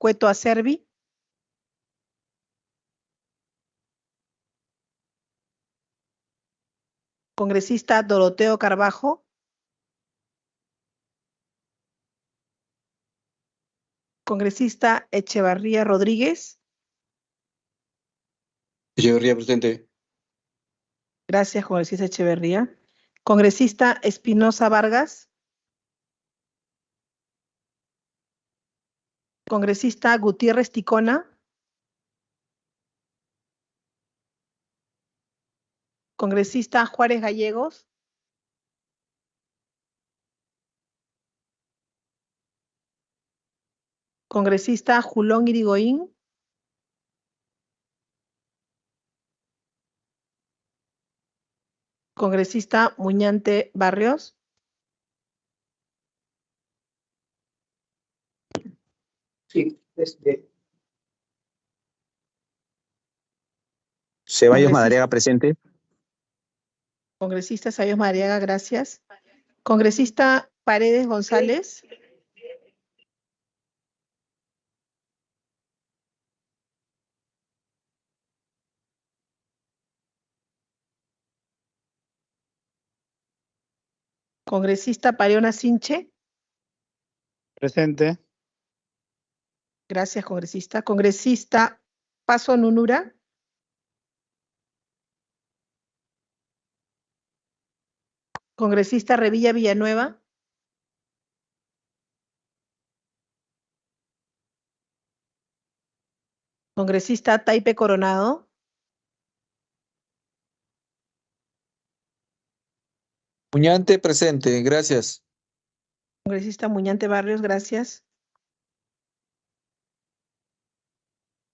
Cueto Acerbi. Congresista Doroteo Carbajo. Congresista Echevarría Rodríguez. Echeverría, presente. Gracias, congresista Echeverría. Congresista Espinosa Vargas. Congresista Gutiérrez Ticona. Congresista Juárez Gallegos. Congresista Julón Irigoyen. Congresista Muñante Barrios. Sí, Ceballos Madariaga, presente. Congresista Ceballos Madariaga, gracias. Congresista Paredes González. Congresista Pariona Sinche. Presente. Gracias, congresista. Congresista Paso Nunura. Congresista Revilla Villanueva. Congresista Taipe Coronado. Muñante, presente. Gracias. Congresista Muñante Barrios, gracias.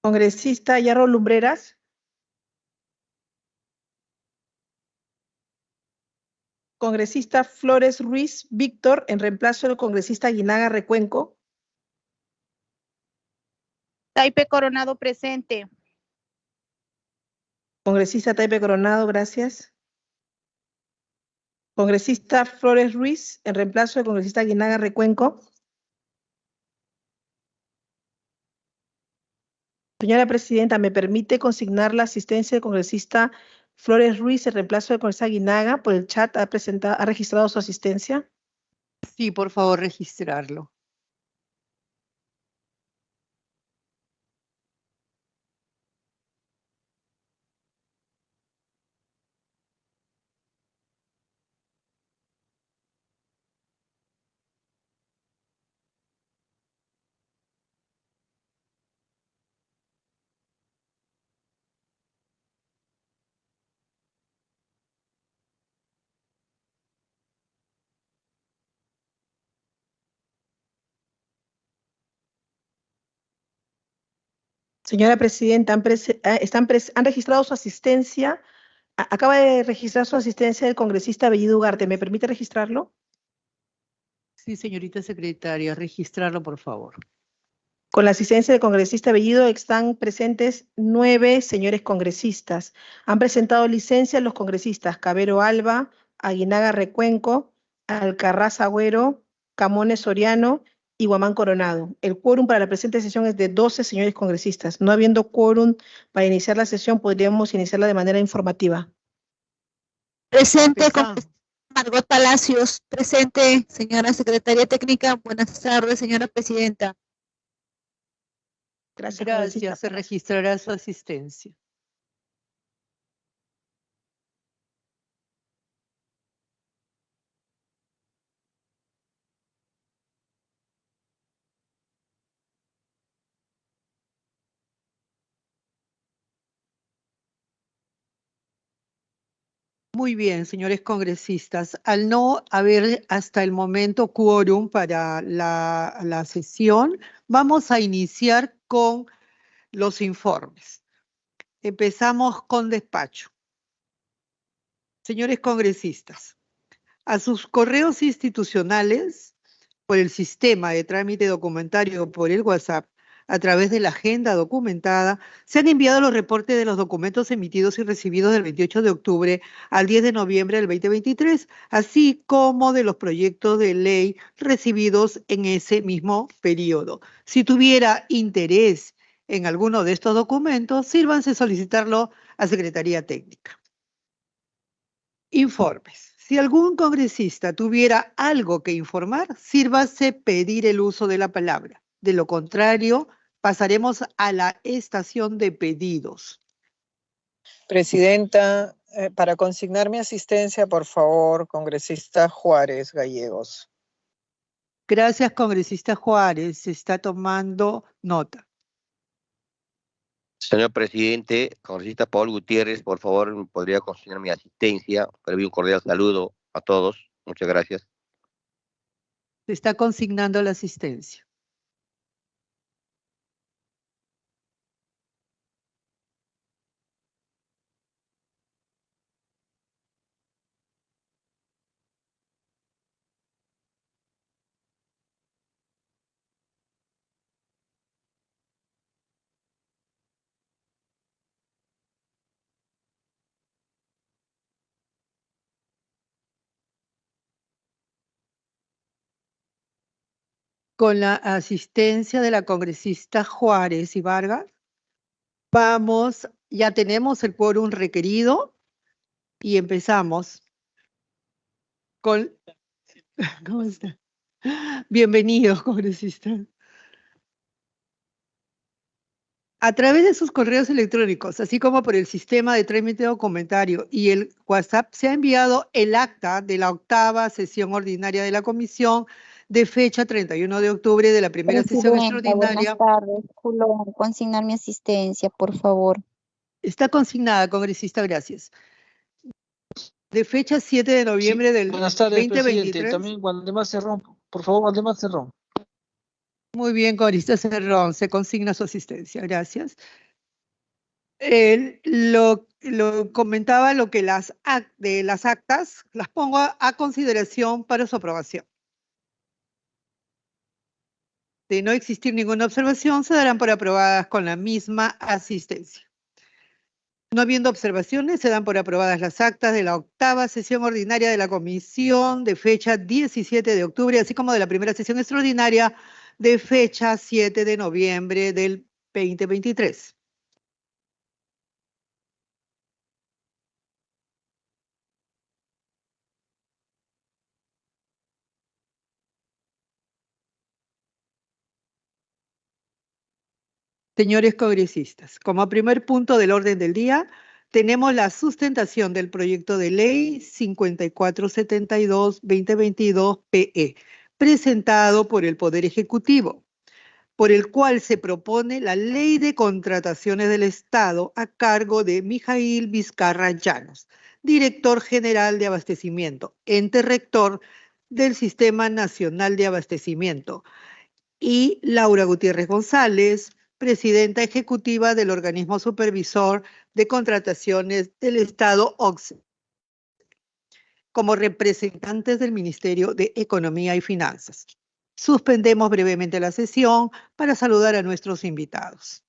Congresista Yarro Lumbreras. Congresista Flores Ruiz Víctor, en reemplazo del congresista Aguinaga Recuenco. Taipe Coronado, presente. Congresista Taipe Coronado, gracias. Congresista Flores Ruiz, en reemplazo del congresista Aguinaga Recuenco. Señora Presidenta, ¿me permite consignar la asistencia del congresista Flores Ruiz, en reemplazo del congresista Aguinaga? Por el chat ha registrado su asistencia. Sí, por favor, registrarlo. Señora Presidenta, han registrado su asistencia. Acaba de registrar su asistencia el congresista Bellido Ugarte. ¿Me permite registrarlo? Sí, señorita secretaria, registrarlo, por favor. Con la asistencia del congresista Bellido están presentes 9 señores congresistas. Han presentado licencia los congresistas Cabero Alba, Aguinaga Recuenco, Alcarraz Agüero, Camones Soriano y Guamán Coronado. El quórum para la presente sesión es de 12 señores congresistas. No habiendo quórum para iniciar la sesión, podríamos iniciarla de manera informativa. Presente, Margot Palacios. Presente, señora secretaria técnica. Buenas tardes, señora presidenta. Gracias, Gracias, se registrará su asistencia. Muy bien, señores congresistas. Al no haber hasta el momento quórum para la sesión, vamos a iniciar con los informes. Empezamos con despacho. Señores congresistas, a sus correos institucionales, por el sistema de trámite documentario por el WhatsApp, a través de la agenda documentada, se han enviado los reportes de los documentos emitidos y recibidos del 28 de octubre al 10 de noviembre del 2023, así como de los proyectos de ley recibidos en ese mismo periodo. Si tuviera interés en alguno de estos documentos, sírvanse solicitarlo a Secretaría Técnica. Informes. Si algún congresista tuviera algo que informar, sírvase pedir el uso de la palabra. De lo contrario, pasaremos a la estación de pedidos. Presidenta, para consignar mi asistencia, por favor, congresista Juárez Gallegos. Gracias, congresista Juárez. Se está tomando nota. Señor presidente, congresista Paul Gutiérrez, por favor, ¿me podría consignar mi asistencia? Previo un cordial saludo a todos. Muchas gracias. Se está consignando la asistencia. Con la asistencia de la congresista Juárez y Vargas, ya tenemos el quórum requerido y empezamos con... ¿Cómo está? Bienvenido, congresista. A través de sus correos electrónicos, así como por el sistema de trámite documentario y el WhatsApp, se ha enviado el acta de la 8ª sesión ordinaria de la comisión de fecha 31 de octubre de la primera sesión extraordinaria. Buenas tardes, Julio, consignar mi asistencia, por favor. Está consignada, congresista, gracias. De fecha 7 de noviembre del Buenas tardes, 2023. presidente. También Waldemar Cerrón. Por favor, Waldemar Cerrón. Muy bien, congresista Cerrón, se consigna su asistencia, gracias. Comentaba lo que de las actas las pongo a consideración para su aprobación. De no existir ninguna observación, se darán por aprobadas con la misma asistencia. No habiendo observaciones, se dan por aprobadas las actas de la 8ª sesión ordinaria de la comisión de fecha 17 de octubre, así como de la primera sesión extraordinaria de fecha 7 de noviembre del 2023. Señores congresistas, como primer punto del orden del día, tenemos la sustentación del proyecto de ley 5472-2022-PE, presentado por el Poder Ejecutivo, por el cual se propone la Ley de Contrataciones del Estado a cargo de Mijaíl Vizcarra Llanos, Director General de Abastecimiento, ente rector del Sistema Nacional de Abastecimiento, y Laura Gutiérrez González, Presidenta Ejecutiva del Organismo Supervisor de Contrataciones del Estado OCSE, como representantes del Ministerio de Economía y Finanzas. Suspendemos brevemente la sesión para saludar a nuestros invitados.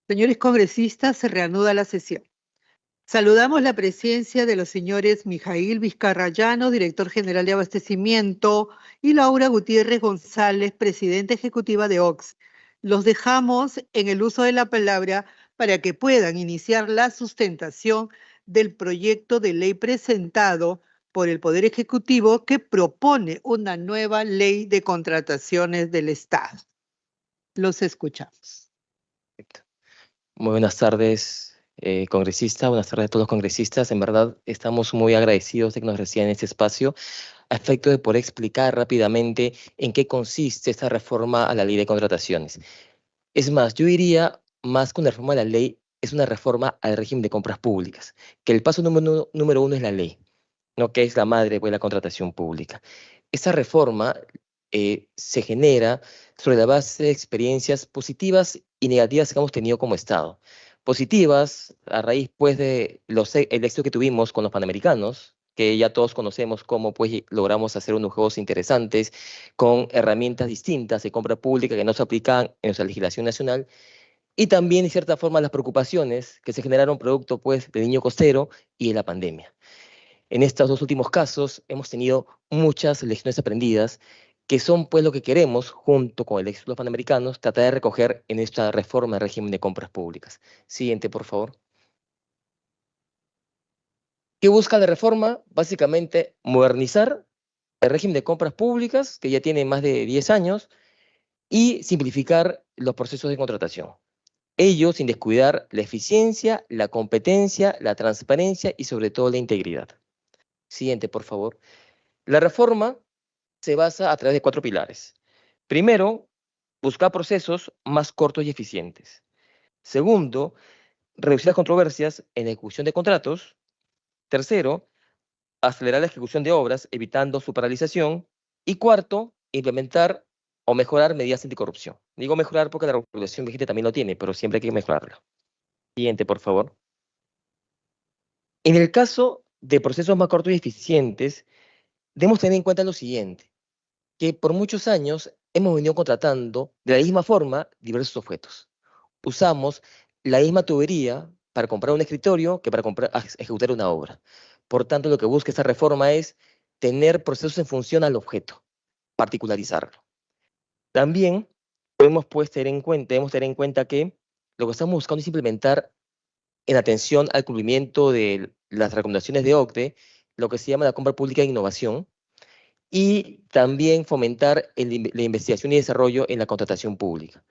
Señores congresistas, se reanuda la sesión. Saludamos la presencia de los señores Mijaíl Vizcarra Llanos, Director General de Abastecimiento, y Laura Gutiérrez González, Presidenta Ejecutiva de OCSE. Los dejamos en el uso de la palabra para que puedan iniciar la sustentación del proyecto de ley presentado por el Poder Ejecutivo que propone una nueva ley de contrataciones del Estado. Los escuchamos. Muy buenas tardes, congresista. Buenas tardes a todos los congresistas. En verdad, estamos muy agradecidos de que nos reciban este espacio a efecto de poder explicar rápidamente en qué consiste esta reforma a la ley de contrataciones. Es más, yo diría, más que una reforma a la ley, es una reforma al régimen de compras públicas, que el paso número uno es la ley, ¿no? Que es la madre de la contratación pública. Esta reforma se genera sobre la base de experiencias positivas y negativas que hemos tenido como Estado. Positivas, a raíz pues de el éxito que tuvimos con los Panamericanos, que ya todos conocemos cómo pues logramos hacer unos juegos interesantes con herramientas distintas de compra pública que no se aplican en nuestra legislación nacional, y también, de cierta forma, las preocupaciones que se generaron producto pues del Niño Costero y de la pandemia. En estos dos últimos casos hemos tenido muchas lecciones aprendidas que son pues lo que queremos, junto con el éxito de los Panamericanos, tratar de recoger en esta reforma del régimen de compras públicas. Siguiente, por favor. ¿Qué busca la reforma? Básicamente, modernizar el régimen de compras públicas, que ya tiene más de 10 años, y simplificar los procesos de contratación. Ello sin descuidar la eficiencia, la competencia, la transparencia y sobre todo la integridad. Siguiente, por favor. La reforma se basa a través de 4 pilares. Primero, buscar procesos más cortos y eficientes. Segundo, reducir las controversias en la ejecución de contratos. Tercero, acelerar la ejecución de obras, evitando su paralización. Y cuarto, implementar o mejorar medidas anticorrupción. Digo mejorar porque la regulación vigente también lo tiene, pero siempre hay que mejorarla. Siguiente, por favor. En el caso de procesos más cortos y eficientes, debemos tener en cuenta lo siguiente, que por muchos años hemos venido contratando de la misma forma diversos objetos. Usamos la misma tubería para comprar un escritorio que para ejecutar una obra. Por tanto, lo que busca esta reforma es tener procesos en función al objeto, particularizarlo. También debemos tener en cuenta que lo que estamos buscando es implementar en atención al cumplimiento de las recomendaciones de OCDE, lo que se llama la compra pública de innovación, y también fomentar la investigación y desarrollo en la contratación pública,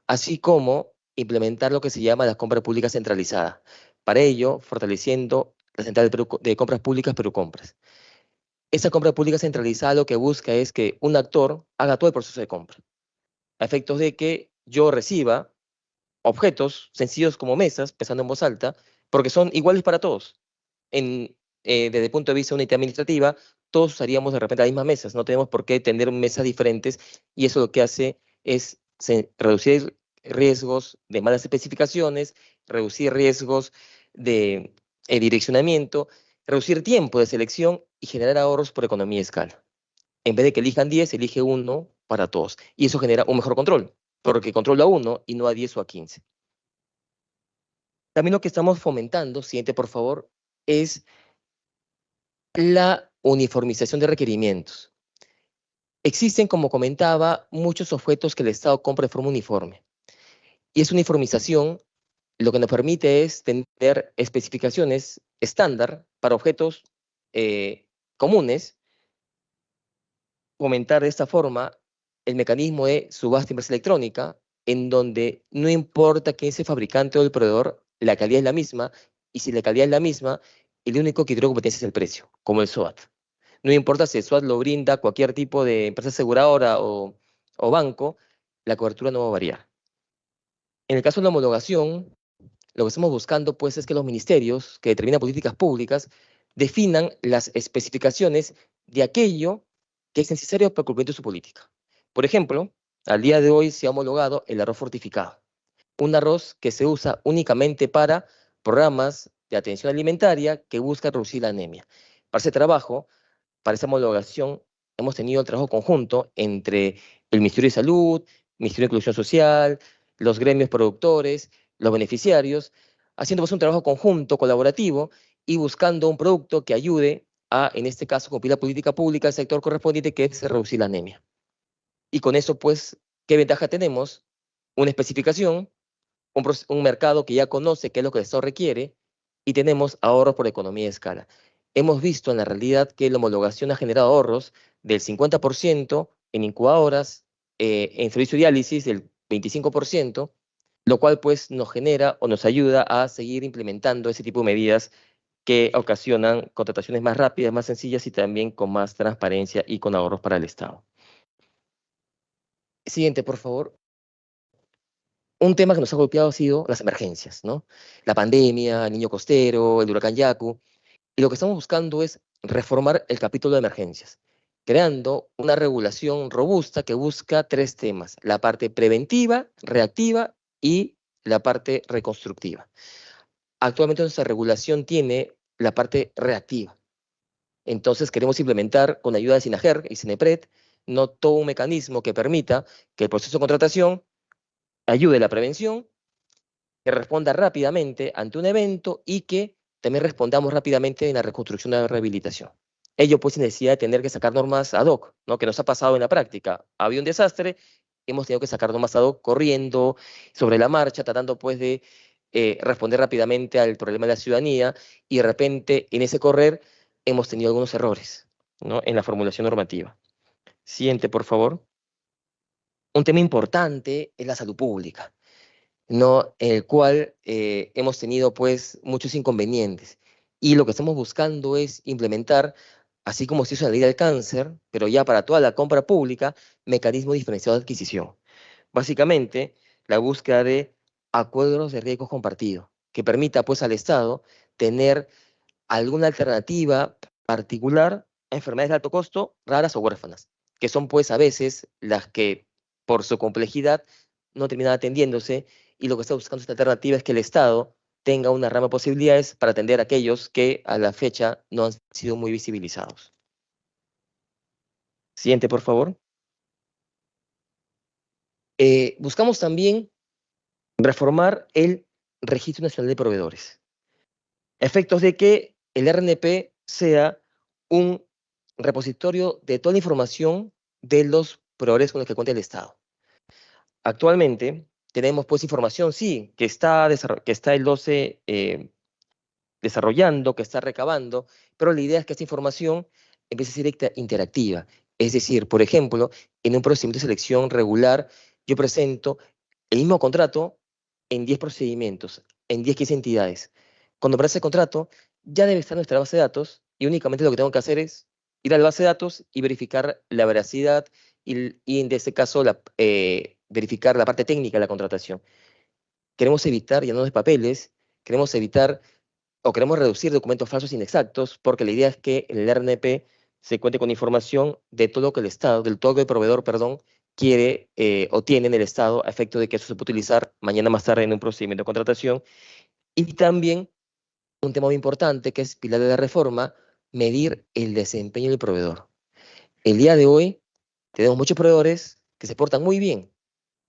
así como implementar lo que se llama la compra pública centralizada. Para ello, fortaleciendo la central de compras públicas Perucompras. Esa compra pública centralizada lo que busca es que un actor haga todo el proceso de compra, a efectos de que yo reciba objetos sencillos como mesas, pensando en voz alta, porque son iguales para todos. Desde el punto de vista de una unidad administrativa, todos usaríamos de repente las mismas mesas, no tenemos por qué tener mesas diferentes, y eso lo que hace es reducir riesgos de malas especificaciones, reducir riesgos de direccionamiento, reducir tiempo de selección y generar ahorros por economía de escala. En vez de que elijan 10, elige uno para todos, y eso genera un mejor control, porque controla a 1 y no a 10 o a 15. También lo que estamos fomentando, siguiente por favor, es la uniformización de requerimientos. Existen, como comentaba, muchos objetos que el Estado compra de forma uniforme. Y esa uniformización lo que nos permite es tener especificaciones estándar para objetos comunes, fomentar de esta forma el mecanismo de subasta inversa electrónica, en donde no importa quién es el fabricante o el proveedor, la calidad es la misma, y si la calidad es la misma, el único que tiene competencia es el precio, como el SOAT. No importa si el SOAT lo brinda cualquier tipo de empresa aseguradora o banco, la cobertura no va a variar. En el caso de la homologación, lo que estamos buscando pues es que los ministerios que determinan políticas públicas definan las especificaciones de aquello que es necesario para el cumplimiento de su política. Por ejemplo, al día de hoy se ha homologado el arroz fortificado, un arroz que se usa únicamente para programas de atención alimentaria que buscan reducir la anemia. Para ese trabajo, para esa homologación, hemos tenido el trabajo conjunto entre el Ministerio de Salud, el Ministerio de Inclusión Social, los gremios productores, los beneficiarios, haciendo pues un trabajo conjunto, colaborativo, y buscando un producto que ayude a, en este caso, cumplir la política pública del sector correspondiente, que es reducir la anemia. Y con eso, pues, ¿qué ventaja tenemos? una especificación, un mercado que ya conoce qué es lo que el Estado requiere y tenemos ahorros por economía de escala. Hemos visto en la realidad que la homologación ha generado ahorros del 50% en incubadoras, en servicio de diálisis del 25%, lo cual pues nos genera o nos ayuda a seguir implementando ese tipo de medidas que ocasionan contrataciones más rápidas, más sencillas y también con más transparencia y con ahorros para el Estado. Siguiente, por favor. Un tema que nos ha golpeado ha sido las emergencias, ¿no? La pandemia, el niño costero, el huracán Yaku. Y lo que estamos buscando es reformar el capítulo de emergencias, creando una regulación robusta que busca 3 temas: la parte preventiva, reactiva y la parte reconstructiva. Actualmente nuestra regulación tiene la parte reactiva. Entonces queremos implementar con ayuda de SINAGER y CINEPRED, no todo un mecanismo que permita que el proceso de contratación ayude a la prevención, que responda rápidamente ante un evento y que también respondamos rápidamente en la reconstrucción de la rehabilitación. Ello pues sin necesidad de tener que sacar normas ad hoc, ¿no? Que nos ha pasado en la práctica. Había un desastre, hemos tenido que sacar normas ad hoc corriendo, sobre la marcha, tratando pues de responder rápidamente al problema de la ciudadanía y de repente en ese correr hemos tenido algunos errores, ¿no? En la formulación normativa. Siguiente, por favor. Un tema importante es la salud pública, ¿no? En el cual hemos tenido pues muchos inconvenientes y lo que estamos buscando es implementar, así como se hizo en la ley del cáncer, pero ya para toda la compra pública, mecanismo diferenciado de adquisición. Básicamente, la búsqueda de acuerdos de riesgos compartidos, que permita pues al Estado tener alguna alternativa particular a enfermedades de alto costo, raras o huérfanas, que son pues a veces las que por su complejidad no terminan atendiéndose, y lo que está buscando esta alternativa es que el Estado tenga una rama de posibilidades para atender a aquellos que a la fecha no han sido muy visibilizados. Siguiente, por favor. Buscamos también reformar el Registro Nacional de Proveedores, efectos de que el RNP sea un repositorio de toda la información de los proveedores con los que cuenta el Estado. Actualmente tenemos pues información, sí, que está el 12 desarrollando, que está recabando, pero la idea es que esta información empiece a ser interactiva. Es decir, por ejemplo, en un procedimiento de selección regular, yo presento el mismo contrato en 10 procedimientos, en 10, 15 entidades. Cuando aparece el contrato, ya debe estar en nuestra base de datos y únicamente lo que tengo que hacer es ir a la base de datos y verificar la veracidad y en este caso verificar la parte técnica de la contratación. Queremos evitar llenos de papeles, queremos evitar o queremos reducir documentos falsos e inexactos, porque la idea es que en el RNP se cuente con información de todo lo que el Estado, del todo lo que el proveedor, perdón, quiere o tiene en el Estado, a efecto de que eso se pueda utilizar mañana más tarde en un procedimiento de contratación. Y también un tema muy importante, que es pilar de la reforma, medir el desempeño del proveedor. El día de hoy tenemos muchos proveedores que se portan muy bien,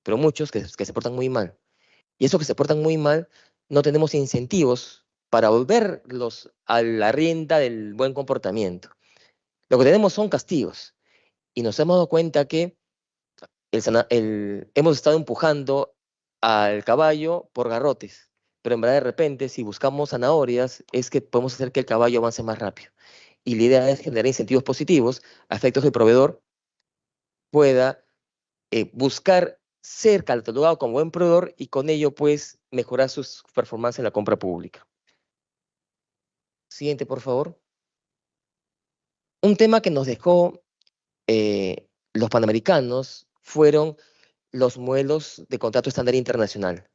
pero muchos que se portan muy mal. Y esos que se portan muy mal, no tenemos incentivos para volverlos a la rienda del buen comportamiento. Lo que tenemos son castigos. Y nos hemos dado cuenta que hemos estado empujando al caballo por garrotes. Pero en verdad, de repente, si buscamos zanahorias, es que podemos hacer que el caballo avance más rápido. Y la idea es generar incentivos positivos a efectos que el proveedor pueda buscar ser catalogado como buen proveedor y con ello, pues, mejorar sus performances en la compra pública. Siguiente, por favor. Un tema que nos dejó los panamericanos fueron los modelos de contrato estándar internacional.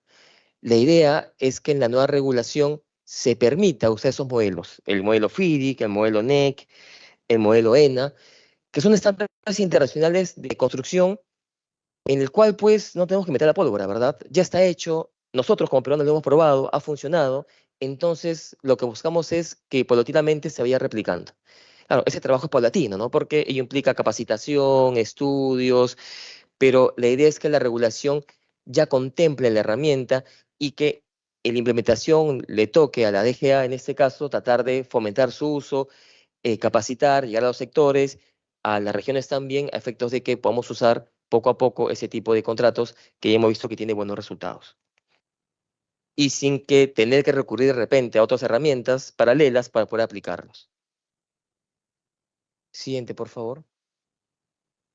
La idea es que en la nueva regulación se permita usar esos modelos, el modelo FIDIC, el modelo NEC, el modelo ENA, que son estándares internacionales de construcción en el cual pues no tenemos que meter la pólvora, ¿verdad? Ya está hecho, nosotros como peruanos lo hemos probado, ha funcionado, entonces lo que buscamos es que paulatinamente se vaya replicando. Claro, ese trabajo es paulatino, ¿no? Porque ello implica capacitación, estudios, pero la idea es que la regulación ya contemple la herramienta y que en la implementación le toque a la DGA, en este caso, tratar de fomentar su uso, capacitar, llegar a los sectores, a las regiones también, a efectos de que podamos usar poco a poco ese tipo de contratos que ya hemos visto que tiene buenos resultados. Y sin que tener que recurrir de repente a otras herramientas paralelas para poder aplicarlos. Siguiente, por favor.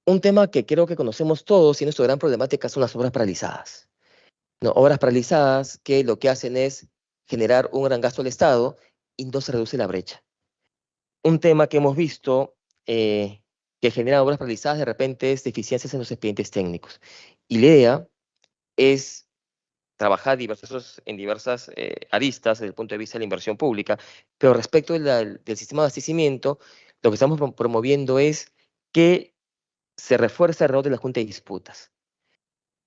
Un tema que creo que conocemos todos y nuestra gran problemática son las obras paralizadas. No, obras paralizadas que lo que hacen es generar un gran gasto al Estado y no se reduce la brecha. Un tema que hemos visto que genera obras paralizadas de repente es deficiencias en los expedientes técnicos. Y la idea es trabajar en diversas aristas desde el punto de vista de la inversión pública, pero respecto del sistema de abastecimiento, lo que estamos promoviendo es que se refuerce el rol de la Junta de Disputas.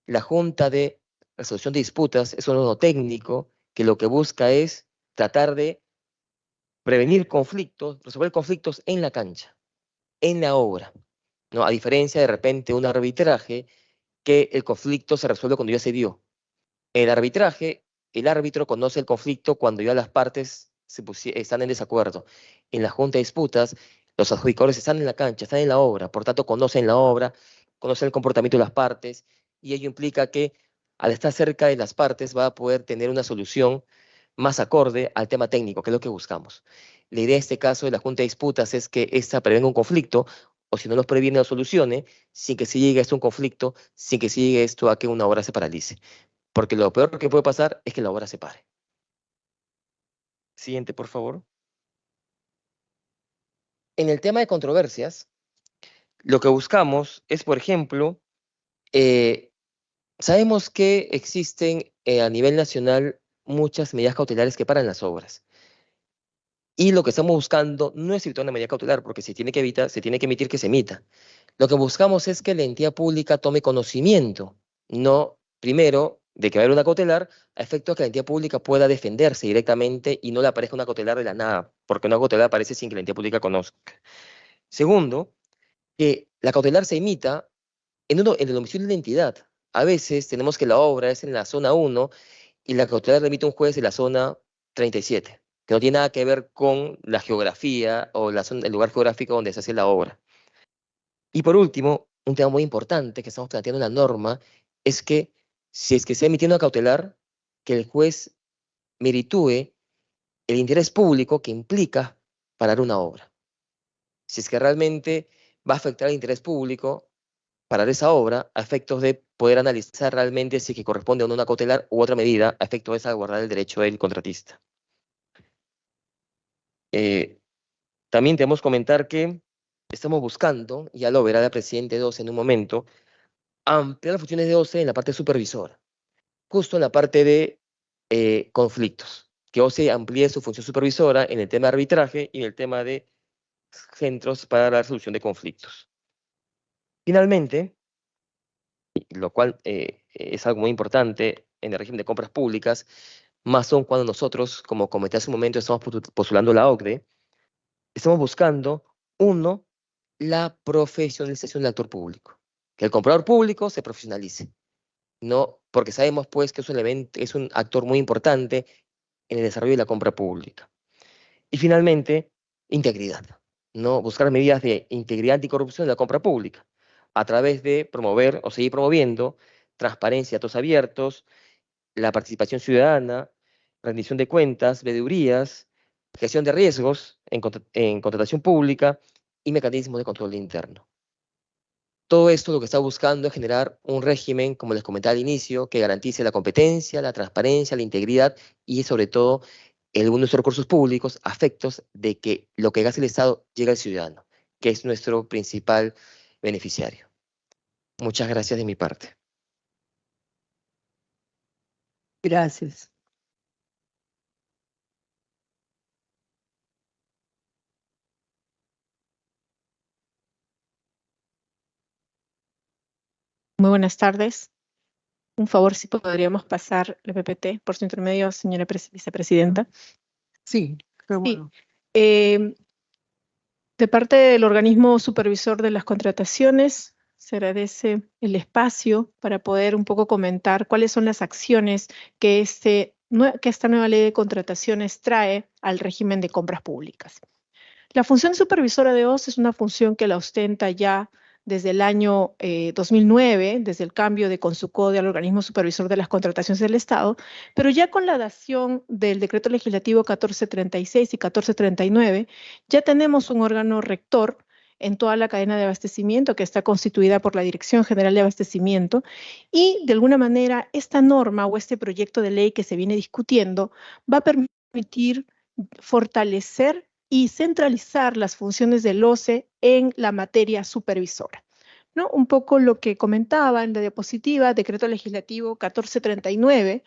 La Junta de Resolución de Disputas es un órgano técnico que lo que busca es tratar de prevenir conflictos, resolver conflictos en la cancha, en la obra, ¿no? A diferencia de repente un arbitraje que el conflicto se resuelve cuando ya se dio. En el arbitraje, el árbitro conoce el conflicto cuando ya las partes están en desacuerdo. En la Junta de Disputas, los adjudicadores están en la cancha, están en la obra, por tanto conocen la obra, conocen el comportamiento de las partes, y ello implica que al estar cerca de las partes va a poder tener una solución más acorde al tema técnico, que es lo que buscamos. La idea en este caso de la Junta de Disputas es que ésta prevenga un conflicto, o si no los previene, lo solucione, sin que se llegue a esto un conflicto, sin que se llegue esto a que una obra se paralice. Porque lo peor que puede pasar es que la obra se pare. Siguiente, por favor. En el tema de controversias, lo que buscamos es, por ejemplo, sabemos que existen a nivel nacional muchas medidas cautelares que paran las obras. Y lo que estamos buscando no es evitar una medida cautelar, porque se tiene que emitir que se emita. Lo que buscamos es que la entidad pública tome conocimiento, no primero de que va a haber una cautelar, a efecto de que la entidad pública pueda defenderse directamente y no le aparezca una cautelar de la nada, porque una cautelar aparece sin que la entidad pública conozca. Segundo, que la cautelar se emita en el domicilio de la entidad. A veces tenemos que la obra es en la zona 1 y la cautelar la emite un juez de la zona 37, que no tiene nada que ver con la geografía o el lugar geográfico donde se hace la obra. Y por último, un tema muy importante que estamos planteando en la norma es que si es que se emite una cautelar, que el juez meritúe el interés público que implica parar una obra. Si es que realmente va a afectar el interés público, parar esa obra a efectos de poder analizar realmente si es que corresponde a una cautelar u otra medida a efecto de salvaguardar el derecho del contratista. También tenemos que comentar que estamos buscando, ya lo verá la Presidente de OCE en un momento, ampliar las funciones de OCE en la parte supervisora, justo en la parte de conflictos, que OCE amplíe su función supervisora en el tema de arbitraje y en el tema de centros para la resolución de conflictos. Finalmente, lo cual es algo muy importante en el régimen de compras públicas, más aún cuando nosotros, como comenté hace un momento, estamos postulando la OCDE, estamos buscando, uno, la profesionalización del actor público, que el comprador público se profesionalice, ¿no? Porque sabemos pues que es un actor muy importante en el desarrollo de la compra pública. Y finalmente, integridad, ¿no? Buscar medidas de integridad anticorrupción en la compra pública, a través de promover o seguir promoviendo transparencia, datos abiertos, la participación ciudadana, rendición de cuentas, veedurías, gestión de riesgos en contratación pública y mecanismos de control interno. Todo esto lo que está buscando es generar un régimen, como les comentaba al inicio, que garantice la competencia, la transparencia, la integridad y sobre todo el uso de nuestros recursos públicos a efectos de que lo que gasta el Estado llegue al ciudadano, que es nuestro principal beneficiario. Muchas gracias de mi parte. Gracias. Muy buenas tardes. Un favor, si podríamos pasar el PPT por su intermedio, señora vicepresidenta. Sí, qué bueno. De parte del organismo supervisor de las contrataciones, se agradece el espacio para poder un poco comentar cuáles son las acciones que esta nueva ley de contrataciones trae al régimen de compras públicas. La función supervisora de OCE es una función que la ostenta ya desde el año 2009, desde el cambio de Consucode al organismo supervisor de las contrataciones del Estado, pero ya con la dación del decreto legislativo 1436 y 1439, ya tenemos un órgano rector en toda la cadena de abastecimiento que está constituida por la Dirección General de Abastecimiento, y de alguna manera esta norma o este proyecto de ley que se viene discutiendo va a permitir fortalecer y centralizar las funciones del OCE en la materia supervisora, ¿no? Un poco lo que comentaba en la diapositiva, decreto legislativo 1439,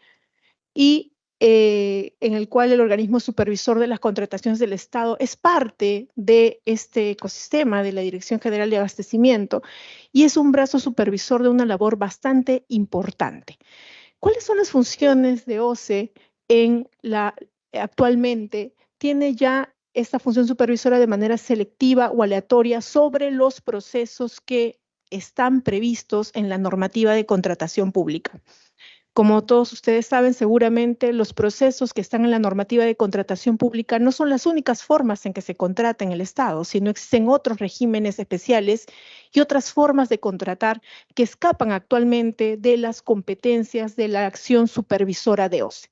y en el cual el organismo supervisor de las contrataciones del Estado es parte de este ecosistema de la Dirección General de Abastecimiento y es un brazo supervisor de una labor bastante importante. ¿Cuáles son las funciones de OCE actualmente? Tiene ya esta función supervisora de manera selectiva o aleatoria sobre los procesos que están previstos en la normativa de contratación pública. Como todos ustedes saben, seguramente los procesos que están en la normativa de contratación pública no son las únicas formas en que se contrata en el Estado, sino existen otros regímenes especiales y otras formas de contratar que escapan actualmente de las competencias de la acción supervisora de OCE.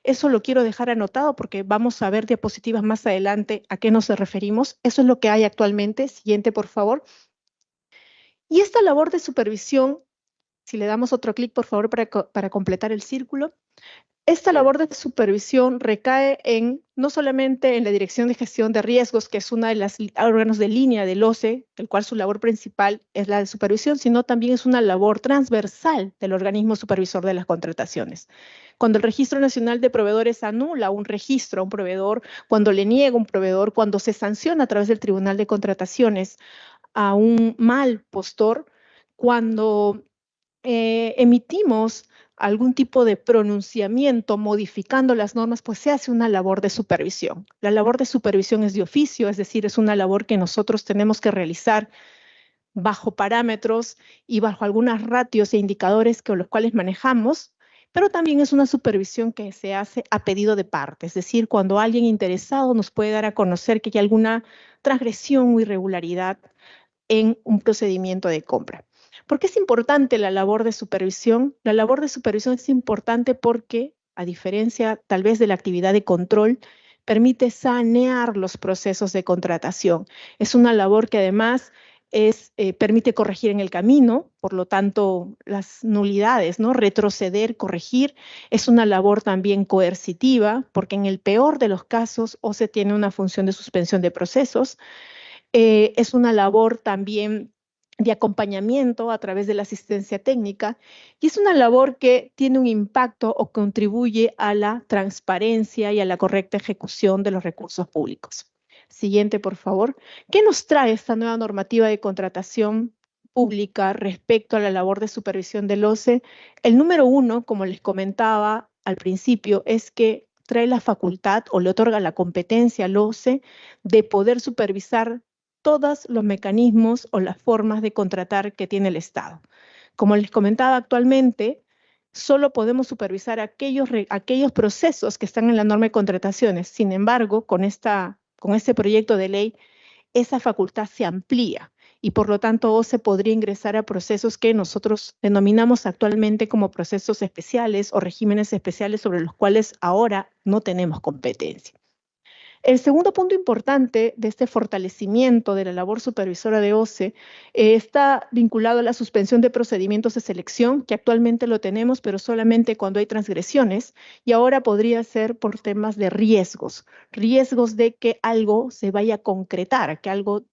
Eso lo quiero dejar anotado porque vamos a ver diapositivas más adelante a qué nos referimos. Eso es lo que hay actualmente. Siguiente, por favor. Y esta labor de supervisión, si le damos otro clic, por favor, para completar el círculo. Esta labor de supervisión recae no solamente en la Dirección de Gestión de Riesgos, que es uno de los órganos de línea del OCE, el cual su labor principal es la de supervisión, sino también es una labor transversal del organismo supervisor de las contrataciones. Cuando el Registro Nacional de Proveedores anula un registro a un proveedor, cuando le niega un proveedor, cuando se sanciona a través del Tribunal de Contrataciones a un mal postor, cuando emitimos algún tipo de pronunciamiento modificando las normas, pues se hace una labor de supervisión. La labor de supervisión es de oficio, es decir, es una labor que nosotros tenemos que realizar bajo parámetros y bajo algunas ratios e indicadores con los cuales manejamos, pero también es una supervisión que se hace a pedido de parte, es decir, cuando alguien interesado nos puede dar a conocer que hay alguna transgresión o irregularidad en un procedimiento de compra. ¿Por qué es importante la labor de supervisión? La labor de supervisión es importante porque, a diferencia tal vez de la actividad de control, permite sanear los procesos de contratación. Es una labor que además permite corregir en el camino, por lo tanto, las nulidades, ¿no? Retroceder, corregir. Es una labor también coercitiva, porque en el peor de los casos, OCE tiene una función de suspensión de procesos. Es una labor también de acompañamiento a través de la asistencia técnica, y es una labor que tiene un impacto o contribuye a la transparencia y a la correcta ejecución de los recursos públicos. Siguiente, por favor. ¿Qué nos trae esta nueva normativa de contratación pública respecto a la labor de supervisión del OCE? El número 1, como les comentaba al principio, es que trae la facultad o le otorga la competencia al OCE de poder supervisar todos los mecanismos o las formas de contratar que tiene el Estado. Como les comentaba actualmente, solo podemos supervisar aquellos procesos que están en la norma de contrataciones. Sin embargo, con este proyecto de ley, esa facultad se amplía y por lo tanto OCE podría ingresar a procesos que nosotros denominamos actualmente como procesos especiales o regímenes especiales sobre los cuales ahora no tenemos competencia. El segundo punto importante de este fortalecimiento de la labor supervisora de OCE está vinculado a la suspensión de procedimientos de selección, que actualmente lo tenemos, pero solamente cuando hay transgresiones, y ahora podría ser por temas de riesgos de que algo se vaya a concretar, que algo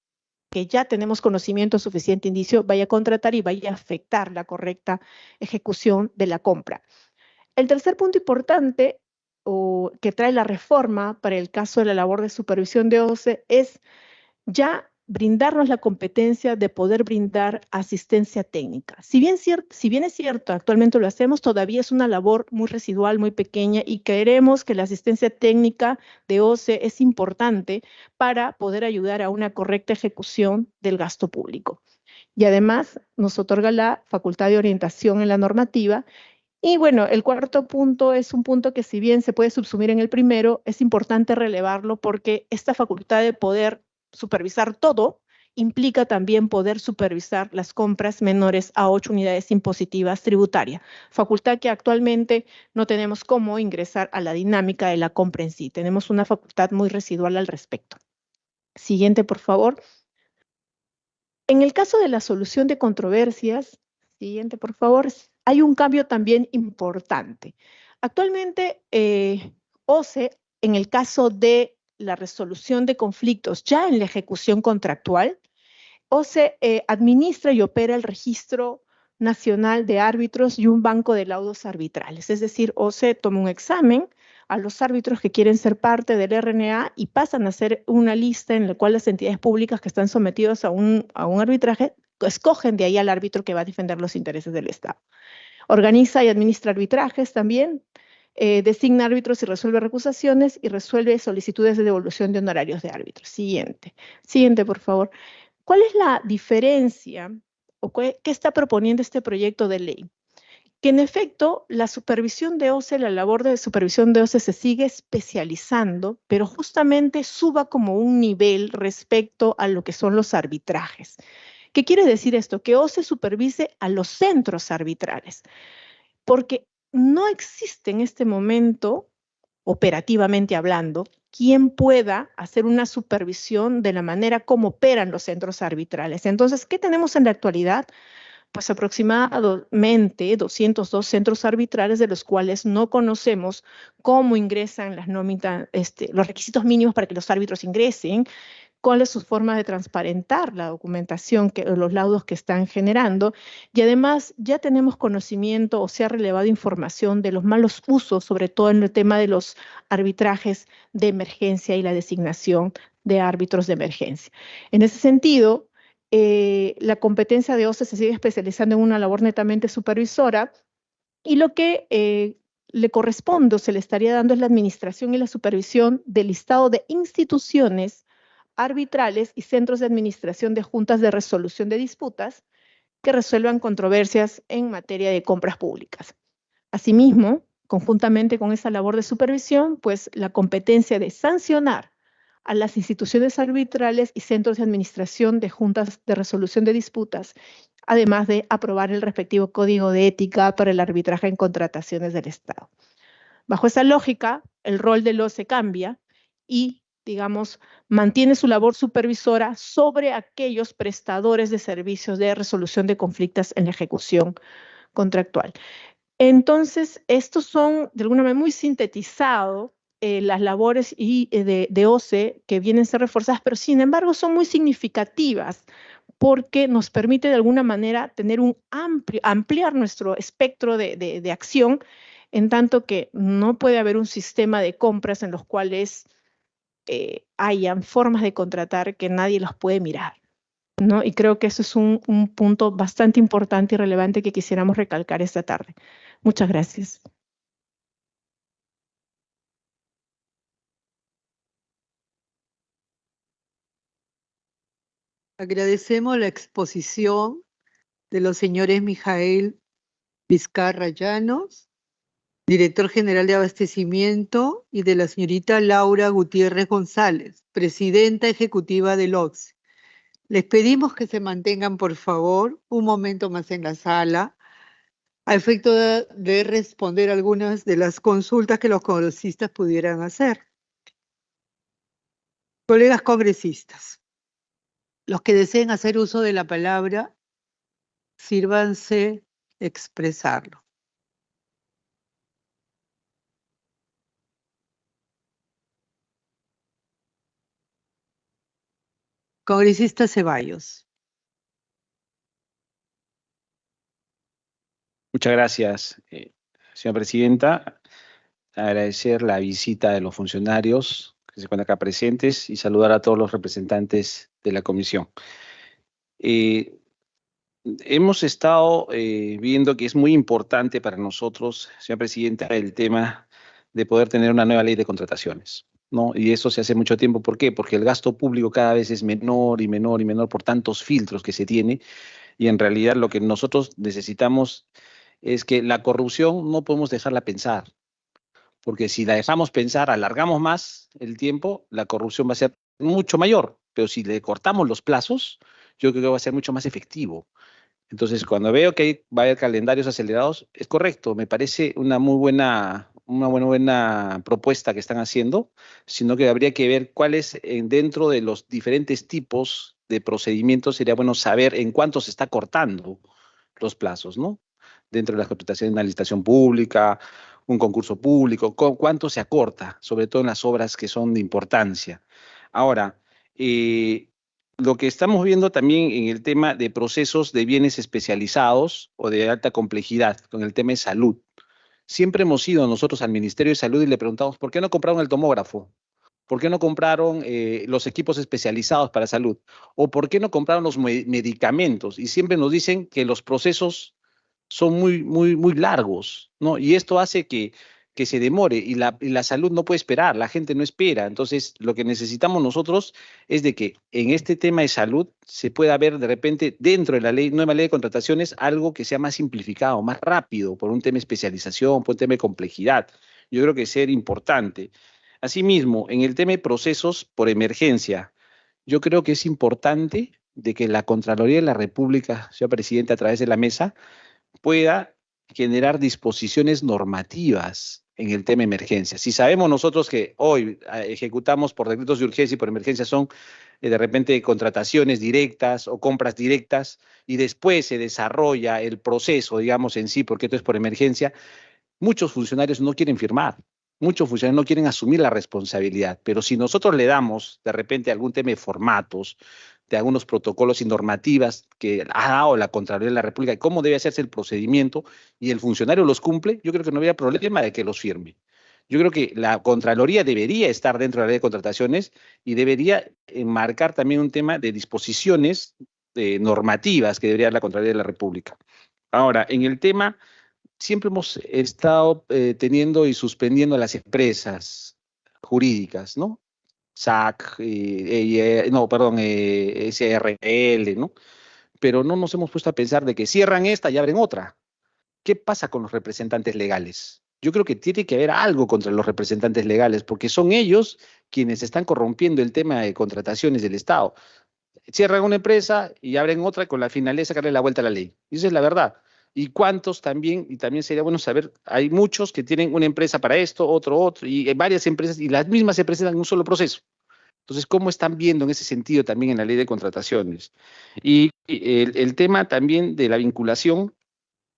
que ya tenemos conocimiento suficiente indicio vaya a contratar y vaya a afectar la correcta ejecución de la compra. El tercer punto importante que trae la reforma para el caso de la labor de supervisión de OCE es ya brindarnos la competencia de poder brindar asistencia técnica. Si bien es cierto, actualmente lo hacemos, todavía es una labor muy residual, muy pequeña, y creemos que la asistencia técnica de OCE es importante para poder ayudar a una correcta ejecución del gasto público. Y además nos otorga la facultad de orientación en la normativa. Y bueno, el cuarto punto es un punto que, si bien se puede subsumir en el primero, es importante relevarlo porque esta facultad de poder supervisar todo implica también poder supervisar las compras menores a 8 unidades impositivas tributarias, facultad que actualmente no tenemos cómo ingresar a la dinámica de la compra en sí. Tenemos una facultad muy residual al respecto. Siguiente, por favor. En el caso de la solución de controversias, siguiente, por favor, hay un cambio también importante. Actualmente, OCE, en el caso de la resolución de conflictos ya en la ejecución contractual, OCE administra y opera el registro nacional de árbitros y un banco de laudos arbitrales. Es decir, OCE toma un examen a los árbitros que quieren ser parte del RNA y pasan a hacer una lista en la cual las entidades públicas que están sometidas a un arbitraje escogen de ahí al árbitro que va a defender los intereses del Estado. Organiza y administra arbitrajes también, designa árbitros y resuelve recusaciones y resuelve solicitudes de devolución de honorarios de árbitros. Siguiente. Siguiente, por favor. ¿Cuál es la diferencia o qué está proponiendo este proyecto de ley? Que en efecto la supervisión de OCE, la labor de supervisión de OCE se sigue especializando, pero justamente suba como un nivel respecto a lo que son los arbitrajes. ¿Qué quiere decir esto? Que OCE supervise a los centros arbitrales, porque no existe en este momento, operativamente hablando, quien pueda hacer una supervisión de la manera como operan los centros arbitrales. Entonces, ¿qué tenemos en la actualidad? Pues aproximadamente 202 centros arbitrales, de los cuales no conocemos cómo ingresan las nóminas, los requisitos mínimos para que los árbitros ingresen, cuál es su forma de transparentar la documentación, los laudos que están generando, y además ya tenemos conocimiento o se ha relevado información de los malos usos, sobre todo en el tema de los arbitrajes de emergencia y la designación de árbitros de emergencia. En ese sentido, la competencia de OCE se sigue especializando en una labor netamente supervisora y lo que le corresponde o se le estaría dando es la administración y la supervisión del listado de instituciones arbitrales y centros de administración de juntas de resolución de disputas que resuelvan controversias en materia de compras públicas. Asimismo, conjuntamente con esa labor de supervisión, pues la competencia de sancionar a las instituciones arbitrales y centros de administración de juntas de resolución de disputas, además de aprobar el respectivo código de ética para el arbitraje en contrataciones del Estado. Bajo esa lógica, el rol del OCE cambia y, digamos, mantiene su labor supervisora sobre aquellos prestadores de servicios de resolución de conflictos en la ejecución contractual. Entonces, estos son, de alguna manera, muy sintetizados las labores de OCE que vienen a ser reforzadas, pero sin embargo son muy significativas porque nos permite de alguna manera tener ampliar nuestro espectro de acción, en tanto que no puede haber un sistema de compras en los cuales hayan formas de contratar que nadie los puede mirar, ¿no? Y creo que eso es un punto bastante importante y relevante que quisiéramos recalcar esta tarde. Muchas gracias. Agradecemos la exposición de los señores Mijael Vizcarra Llanos, director general de abastecimiento, y de la señorita Laura Gutiérrez González, presidenta ejecutiva del OCSE. Les pedimos que se mantengan, por favor, un momento más en la sala, a efecto de responder algunas de las consultas que los congresistas pudieran hacer. Colegas congresistas, los que deseen hacer uso de la palabra, sírvanse expresarlo. Congresista Ceballos. Muchas gracias, señora presidenta. Agradecer la visita de los funcionarios que se encuentran acá presentes y saludar a todos los representantes de la comisión. Hemos estado viendo que es muy importante para nosotros, señora presidenta, el tema de poder tener una nueva ley de contrataciones, ¿no? Y eso se hace mucho tiempo. ¿Por qué? Porque el gasto público cada vez es menor y menor y menor por tantos filtros que se tiene, y en realidad lo que nosotros necesitamos es que la corrupción no podemos dejarla pensar, porque si la dejamos pensar, alargamos más el tiempo, la corrupción va a ser mucho mayor. pero si le cortamos los plazos, yo creo que va a ser mucho más efectivo. Entonces, cuando veo que va a haber calendarios acelerados, es correcto, me parece una muy buena propuesta que están haciendo, sino que habría que ver cuál es dentro de los diferentes tipos de procedimientos, sería bueno saber en cuánto se está cortando los plazos, ¿no? Dentro de la contratación de una licitación pública, un concurso público, cuánto se acorta, sobre todo en las obras que son de importancia. Ahora, lo que estamos viendo también en el tema de procesos de bienes especializados o de alta complejidad, con el tema de salud. Siempre hemos ido nosotros al Ministerio de Salud y le preguntamos, ¿por qué no compraron el tomógrafo? ¿Por qué no compraron los equipos especializados para salud? ¿O por qué no compraron los medicamentos? Y siempre nos dicen que los procesos son muy largos, ¿no? Y esto hace que se demore y la salud no puede esperar, la gente no espera. Entonces, lo que necesitamos nosotros es de que en este tema de salud se pueda ver de repente dentro de la nueva ley de contrataciones algo que sea más simplificado, más rápido, por un tema de especialización, por un tema de complejidad. Yo creo que ser importante. Asimismo, en el tema de procesos por emergencia, yo creo que es importante de que la Contraloría de la República, señor presidente, a través de la mesa, pueda generar disposiciones normativas en el tema de emergencia. Si sabemos nosotros que hoy ejecutamos por decretos de urgencia y por emergencia son de repente contrataciones directas o compras directas y después se desarrolla el proceso, digamos, en sí, porque esto es por emergencia, muchos funcionarios no quieren firmar. Muchos funcionarios no quieren asumir la responsabilidad, pero si nosotros le damos de repente algún tema de formatos, de algunos protocolos y normativas que ha dado la Contraloría de la República y cómo debe hacerse el procedimiento y el funcionario los cumple, yo creo que no habría problema de que los firme. Yo creo que la Contraloría debería estar dentro de la ley de contrataciones y debería enmarcar también un tema de disposiciones normativas que debería dar la Contraloría de la República. Ahora, en el tema, siempre hemos estado teniendo y suspendiendo a las empresas jurídicas, ¿no? SAC, SRL, ¿no? Pero no nos hemos puesto a pensar de que cierran esta y abren otra. ¿Qué pasa con los representantes legales? Yo creo que tiene que haber algo contra los representantes legales, porque son ellos quienes están corrompiendo el tema de contrataciones del Estado. Cierran una empresa y abren otra con la finalidad de sacarle la vuelta a la ley. Y esa es la verdad. Y cuántos también, y también sería bueno saber, hay muchos que tienen una empresa para esto, otro, y varias empresas, y las mismas se presentan en un solo proceso. Entonces, ¿cómo están viendo en ese sentido también en la ley de contrataciones? Y el tema también de la vinculación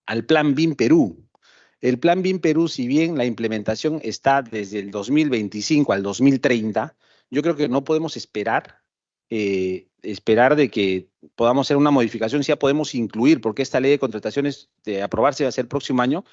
al Plan BIM Perú. El Plan BIM Perú, si bien la implementación está desde el 2025 al 2030, yo creo que no podemos esperar de que podamos hacer una modificación, si ya podemos incluir, porque esta ley de contrataciones de aprobarse va a ser el próximo año,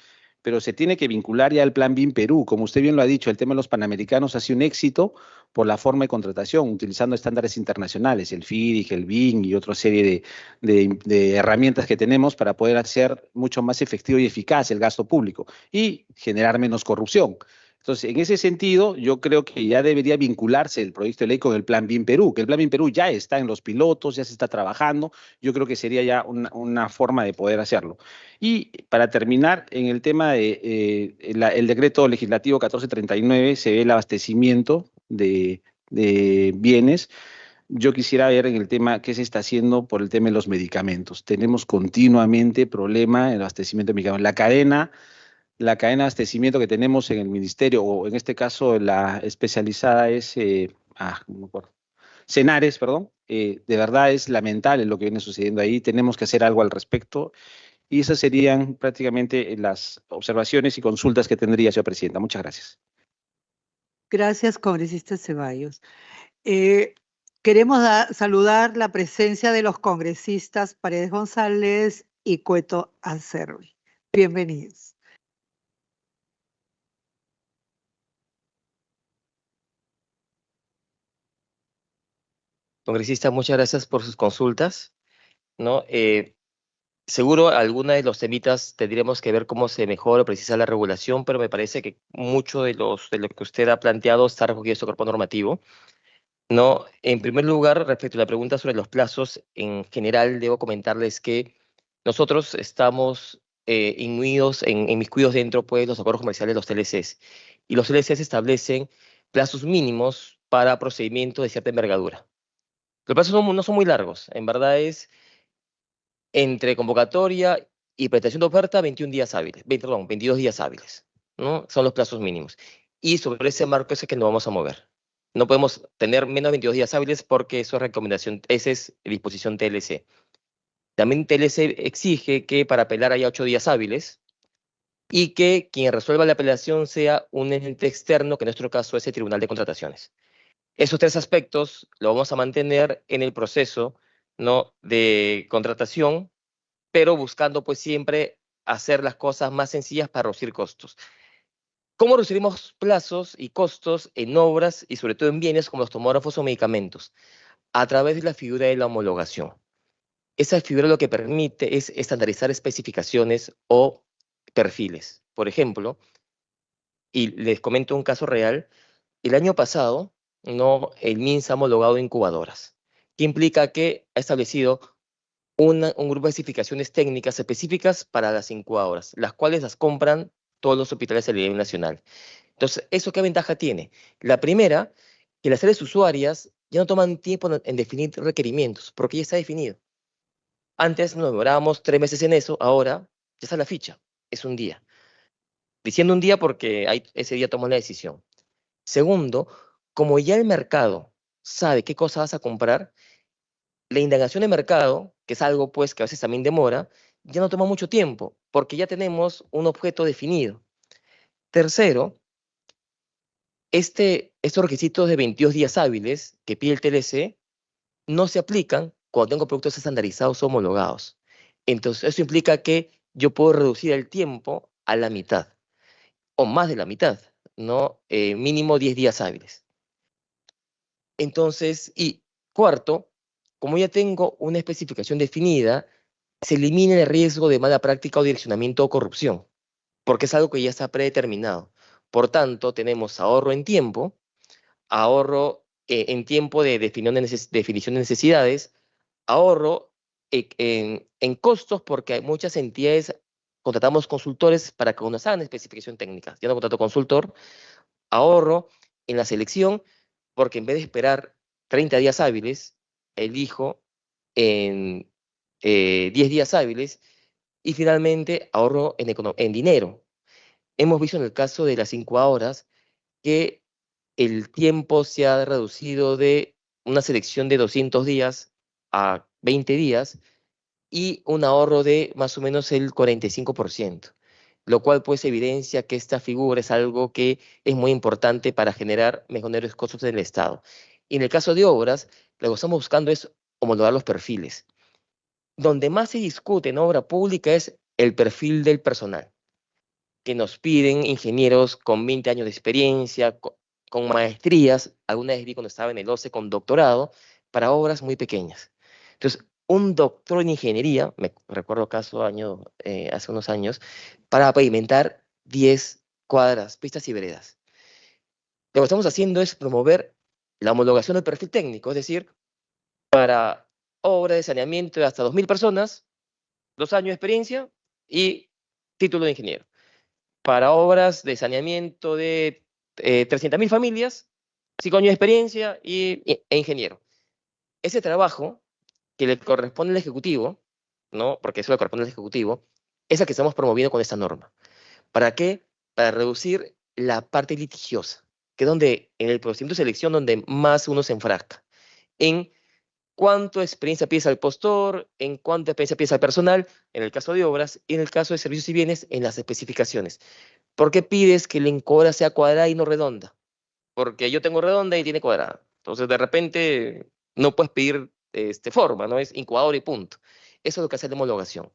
pero se tiene que vincular ya al Plan BIM Perú. Como usted bien lo ha dicho, el tema de los panamericanos ha sido un éxito por la forma de contratación, utilizando estándares internacionales, el FIDIC, el BIM y otra serie de herramientas que tenemos para poder hacer mucho más efectivo y eficaz el gasto público y generar menos corrupción. Entonces, en ese sentido, yo creo que ya debería vincularse el proyecto de ley con el Plan BIM Perú, que el Plan BIM Perú ya está en los pilotos, ya se está trabajando. Yo creo que sería ya una forma de poder hacerlo. Y para terminar, en el tema de el decreto legislativo 1439, se ve el abastecimiento de bienes. Yo quisiera ver en el tema qué se está haciendo por el tema de los medicamentos. Tenemos continuamente problema en el abastecimiento de medicamentos. La cadena de abastecimiento que tenemos en el ministerio, o en este caso la especializada es, no me acuerdo, Senares, perdón, de verdad es lamentable lo que viene sucediendo ahí, tenemos que hacer algo al respecto, y esas serían prácticamente las observaciones y consultas que tendría, señora presidenta. Muchas gracias. Gracias, congresista Ceballos. Queremos saludar la presencia de los congresistas Paredes González y Cueto Acerbi. Bienvenidos. Congresista, muchas gracias por sus consultas, ¿no? Seguro alguna de los temitas tendríamos que ver cómo se mejora o precisa la regulación, pero me parece que mucho de lo que usted ha planteado está recogido en su cuerpo normativo, ¿no? En primer lugar, respecto a la pregunta sobre los plazos, en general debo comentarles que nosotros estamos inmiscuidos dentro pues, los acuerdos comerciales de los TLCs, y los TLCs establecen plazos mínimos para procedimientos de cierta envergadura. Los plazos no son muy largos. En verdad es entre convocatoria y presentación de oferta, 21 días hábiles, 22 días hábiles, ¿no? Son los plazos mínimos. Y sobre ese marco es el que nos vamos a mover. No podemos tener menos de 22 días hábiles porque eso es recomendación, esa es disposición TLC. También TLC exige que para apelar haya 8 días hábiles y que quien resuelva la apelación sea un ente externo, que en nuestro caso es el Tribunal de Contrataciones. Esos 3 aspectos lo vamos a mantener en el proceso, ¿no?, de contratación, pero buscando pues siempre hacer las cosas más sencillas para reducir costos. ¿Cómo reduciremos plazos y costos en obras y sobre todo en bienes como los tomógrafos o medicamentos? A través de la figura de la homologación. Esa figura lo que permite es estandarizar especificaciones o perfiles. Por ejemplo, y les comento un caso real, el año pasado, ¿no?, el MINSA ha homologado incubadoras, que implica que ha establecido un grupo de especificaciones técnicas específicas para las incubadoras, las cuales las compran todos los hospitales a nivel nacional. Entonces, ¿eso qué ventaja tiene? La primera, que las áreas usuarias ya no toman tiempo en definir requerimientos, porque ya está definido. Antes nos demorábamos 3 meses en eso, ahora ya está la ficha, es un día. Diciendo un día porque ese día tomó la decisión. Segundo, como ya el mercado sabe qué cosa vas a comprar, la indagación de mercado, que es algo pues que a veces también demora, ya no toma mucho tiempo, porque ya tenemos un objeto definido. Tercero, estos requisitos de 22 días hábiles que pide el TLC no se aplican cuando tengo productos estandarizados o homologados. Entonces, eso implica que yo puedo reducir el tiempo a la mitad, o más de la mitad, ¿no? Mínimo 10 días hábiles. Entonces, y cuarto, como ya tengo una especificación definida, se elimina el riesgo de mala práctica o direccionamiento o corrupción, porque es algo que ya está predeterminado. Por tanto, tenemos ahorro en tiempo, ahorro en tiempo de definición de necesidades, ahorro en costos, porque hay muchas entidades contratamos consultores para que nos hagan especificación técnica. Ya no contrato consultor, ahorro en la selección, porque en vez de esperar 30 días hábiles, elijo en 10 días hábiles y finalmente ahorro en dinero. Hemos visto en el caso de las 5 horas que el tiempo se ha reducido de una selección de 200 días a 20 días y un ahorro de más o menos el 45%, lo cual pues evidencia que esta figura es algo que es muy importante para generar mejores costos del Estado. Y en el caso de obras, lo que estamos buscando es homologar los perfiles. Donde más se discute en obra pública es el perfil del personal, que nos piden ingenieros con 20 años de experiencia, con maestrías, alguna vez vi cuando estaba en el OCE con doctorado, para obras muy pequeñas. Entonces, un doctor en ingeniería, me recuerdo caso hace unos años, para pavimentar 10 cuadras, pistas y veredas. Lo que estamos haciendo es promover la homologación del perfil técnico, es decir, para obra de saneamiento de hasta 2.000 personas, 2 años de experiencia y título de ingeniero. Para obras de saneamiento de 300.000 familias, 5 años de experiencia e ingeniero. Ese trabajo que le corresponde al Ejecutivo, ¿no?, porque eso le corresponde al Ejecutivo, es el que estamos promoviendo con esta norma. ¿Para qué? Para reducir la parte litigiosa, que es donde, en el procedimiento de selección, donde más uno se enfrasca. En cuánto experiencia piensa el postor, en cuánta experiencia piensa el personal, en el caso de obras, y en el caso de servicios y bienes, en las especificaciones. ¿Por qué pides que la encobra sea cuadrada y no redonda? Porque yo tengo redonda y tiene cuadrada. Entonces, de repente, no puedes pedir forma, ¿no? Es incubador y punto. Eso es lo que hace la homologación.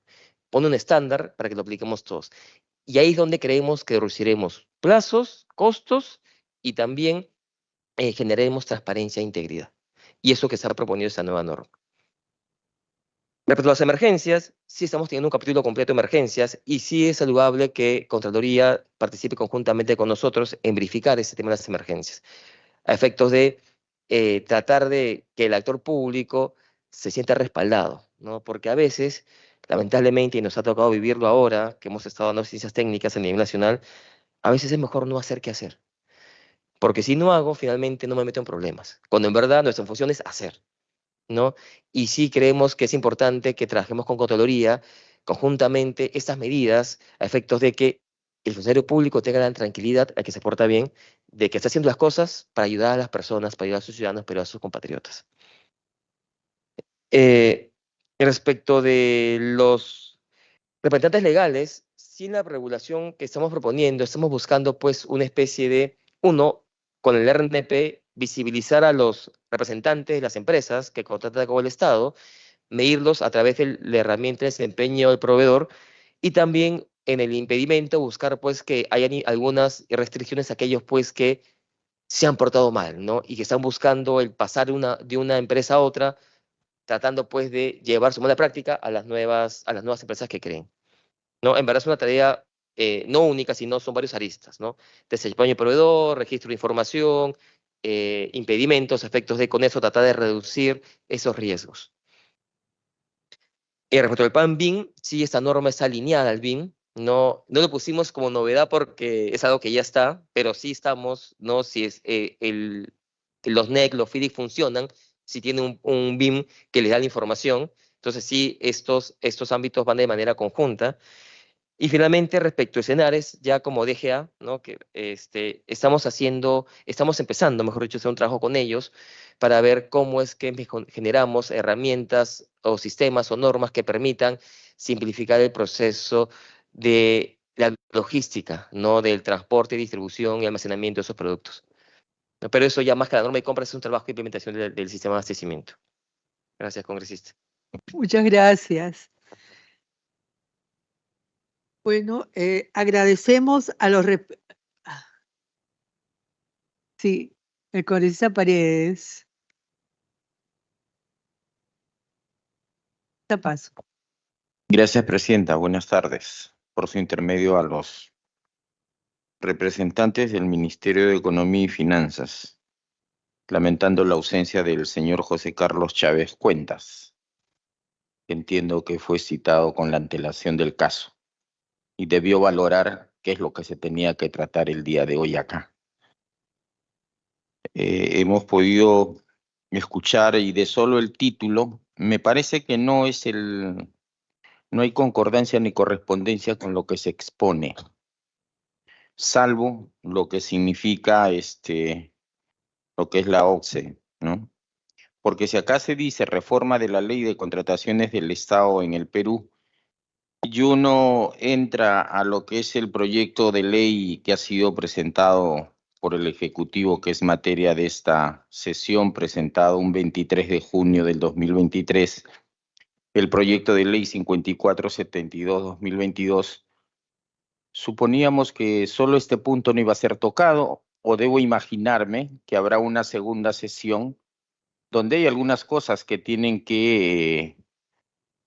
Pone un estándar para que lo apliquemos todos. Y ahí es donde creemos que reduciremos plazos, costos y también generaremos transparencia e integridad. Y eso que se ha proponido esta nueva norma. Respecto a las emergencias, sí estamos teniendo un capítulo completo de emergencias y sí es saludable que Contraloría participe conjuntamente con nosotros en verificar ese tema de las emergencias, a efectos de tratar de que el actor público se sienta respaldado, ¿no? Porque a veces, lamentablemente, y nos ha tocado vivirlo ahora, que hemos estado dando ciencias técnicas a nivel nacional, a veces es mejor no hacer que hacer. Porque si no hago, finalmente no me meto en problemas, cuando en verdad nuestra función es hacer. ¿no? Y sí creemos que es importante que trabajemos con Contraloría conjuntamente estas medidas a efectos de que el funcionario público tenga la tranquilidad a que se porta bien, de que está haciendo las cosas para ayudar a las personas, para ayudar a sus ciudadanos, pero a sus compatriotas. Respecto de los representantes legales, sin la regulación que estamos proponiendo, estamos buscando pues una especie de, uno, con el RNP, visibilizar a los representantes de las empresas que contratan con el Estado, medirlos a través de la herramienta de desempeño del proveedor y también en el impedimento buscar pues que hayan algunas restricciones a aquellos pues que se han portado mal, ¿no? Y que están buscando el pasar de una empresa a otra, tratando pues de llevar su mala práctica a las nuevas empresas que creen, ¿no? En verdad es una tarea no única, sino son varios aristas, ¿no? Desempeño de proveedor, registro de información, impedimentos, efectos de con eso tratar de reducir esos riesgos. Respecto al plan BIM, sí, esta norma está alineada al BIM. No lo pusimos como novedad porque es algo que ya está, pero sí estamos, ¿no? Si es, los NEC, los FIDIC funcionan, si tienen un BIM que les da la información, entonces sí, estos ámbitos van de manera conjunta. Y finalmente, respecto a escenarios, ya como DGA, ¿no? Que estamos empezando, mejor dicho, a hacer un trabajo con ellos para ver cómo es que generamos herramientas o sistemas o normas que permitan simplificar el proceso de la logística, ¿no? Del transporte, distribución y almacenamiento de esos productos. ¿No? Pero eso ya más que la norma de compra es un trabajo de implementación del sistema de abastecimiento. Gracias, congresista. Muchas gracias. Bueno, agradecemos a los... Sí, el congresista Paredes. Te paso. Gracias, Presidenta. Buenas tardes. Por su intermedio a los representantes del Ministerio de Economía y Finanzas, lamentando la ausencia del señor José Carlos Chávez Cuentas. Entiendo que fue citado con la antelación del caso y debió valorar qué es lo que se tenía que tratar el día de hoy acá. Hemos podido escuchar y de solo el título, me parece que no hay concordancia ni correspondencia con lo que se expone, salvo lo que significa lo que es la OCSE, ¿no? Porque si acá se dice reforma de la ley de contrataciones del Estado en el Perú, y uno entra a lo que es el proyecto de ley que ha sido presentado por el Ejecutivo, que es materia de esta sesión, presentado un 23 de junio del 2023, el proyecto de ley 5472-2022, suponíamos que solo este punto no iba a ser tocado, o debo imaginarme que habrá una segunda sesión donde hay algunas cosas que tienen que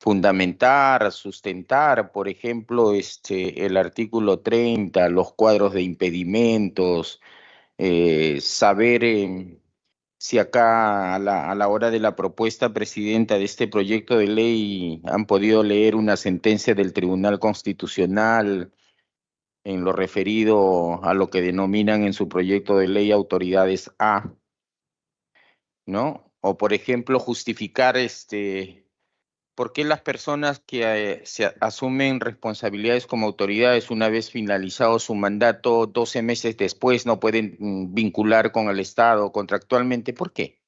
fundamentar, sustentar, por ejemplo, el artículo 30, los cuadros de impedimentos, saber si acá a la hora de la propuesta, Presidenta, de este proyecto de ley han podido leer una sentencia del Tribunal Constitucional en lo referido a lo que denominan en su proyecto de ley autoridades A, ¿no? O, por ejemplo, justificar por qué las personas que se asumen responsabilidades como autoridades una vez finalizado su mandato, 12 meses después no pueden vincular con el Estado contractualmente. ¿Por qué?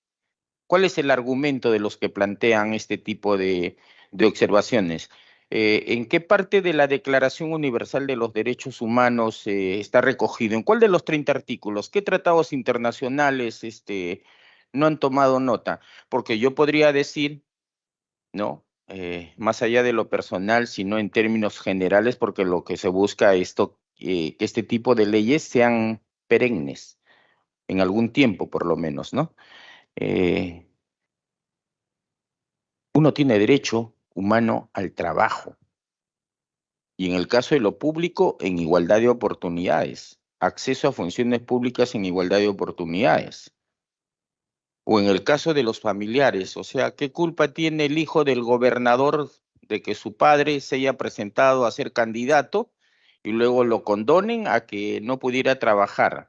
¿Cuál es el argumento de los que plantean este tipo de observaciones? ¿En qué parte de la Declaración Universal de los Derechos Humanos está recogido? ¿En cuál de los 30 artículos? ¿Qué tratados internacionales no han tomado nota? Porque yo podría decir, ¿no? Más allá de lo personal, sino en términos generales, porque lo que se busca es que este tipo de leyes sean perennes, en algún tiempo por lo menos, ¿no? Uno tiene derecho humano al trabajo. Y en el caso de lo público, en igualdad de oportunidades. Acceso a funciones públicas en igualdad de oportunidades. O en el caso de los familiares, o sea, ¿qué culpa tiene el hijo del gobernador de que su padre se haya presentado a ser candidato y luego lo condonen a que no pudiera trabajar?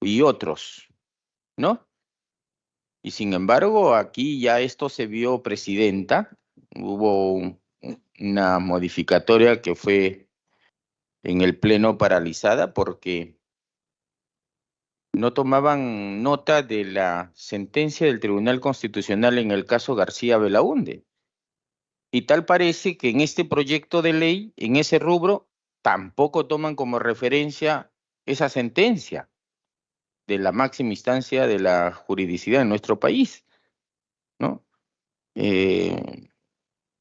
Y otros, ¿no? Y sin embargo, aquí ya esto se vio, presidenta, hubo una modificatoria que fue en el pleno paralizada porque no tomaban nota de la sentencia del Tribunal Constitucional en el caso García Belaúnde. Y tal parece que en este proyecto de ley, en ese rubro, tampoco toman como referencia esa sentencia de la máxima instancia de la juridicidad en nuestro país, ¿no?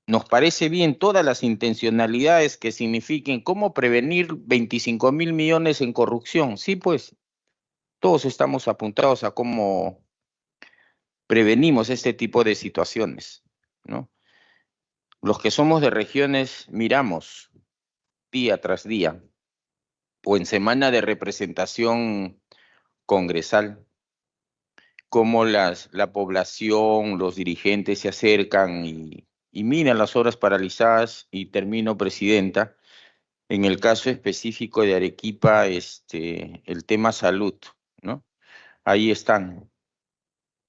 Nos parece bien todas las intencionalidades que signifiquen cómo prevenir 25.000 millones en corrupción. Sí, pues, todos estamos apuntados a cómo prevenimos este tipo de situaciones, ¿no? Los que somos de regiones miramos día tras día o en semana de representación congresal cómo la población, los dirigentes se acercan y miran las obras paralizadas. Y termino, presidenta, en el caso específico de Arequipa, el tema salud, ¿no? Ahí están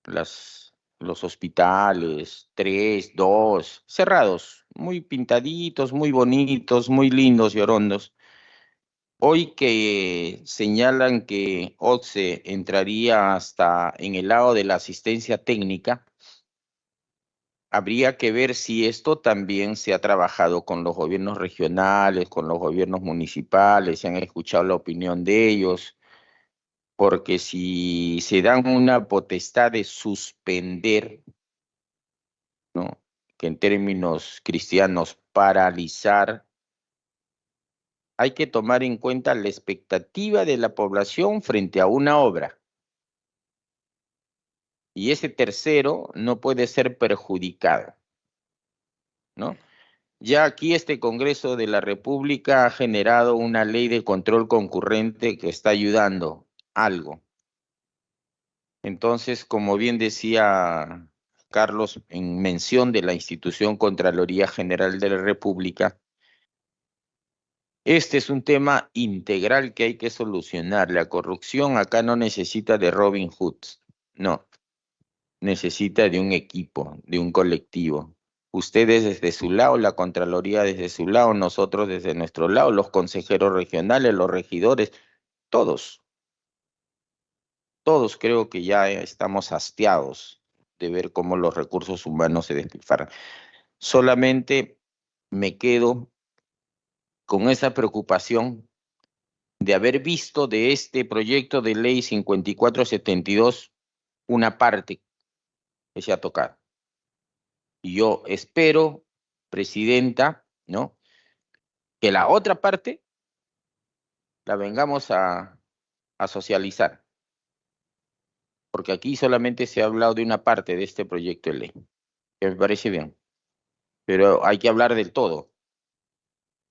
los hospitales, 3, 2, cerrados, muy pintaditos, muy bonitos, muy lindos y orondos. Hoy que señalan que OCSE entraría hasta en el lado de la asistencia técnica, habría que ver si esto también se ha trabajado con los gobiernos regionales, con los gobiernos municipales, se han escuchado la opinión de ellos, porque si se dan una potestad de suspender, ¿no?, que en términos cristianos paralizar, hay que tomar en cuenta la expectativa de la población frente a una obra. Y ese tercero no puede ser perjudicado, ¿no? Ya aquí este Congreso de la República ha generado una ley de control concurrente que está ayudando algo. Entonces, como bien decía Carlos, en mención de la institución Contraloría General de la República, este es un tema integral que hay que solucionar. La corrupción acá no necesita de Robin Hoods, no. Necesita de un equipo, de un colectivo. Ustedes desde su lado, la Contraloría desde su lado, nosotros desde nuestro lado, los consejeros regionales, los regidores, todos. Todos creo que ya estamos hastiados de ver cómo los recursos humanos se despilfarran. Solamente me quedo con esa preocupación de haber visto de este proyecto de ley 5472 una parte que se ha tocado. Y yo espero, presidenta, ¿no?, que la otra parte la vengamos a socializar. Porque aquí solamente se ha hablado de una parte de este proyecto de ley, que me parece bien. Pero hay que hablar del todo.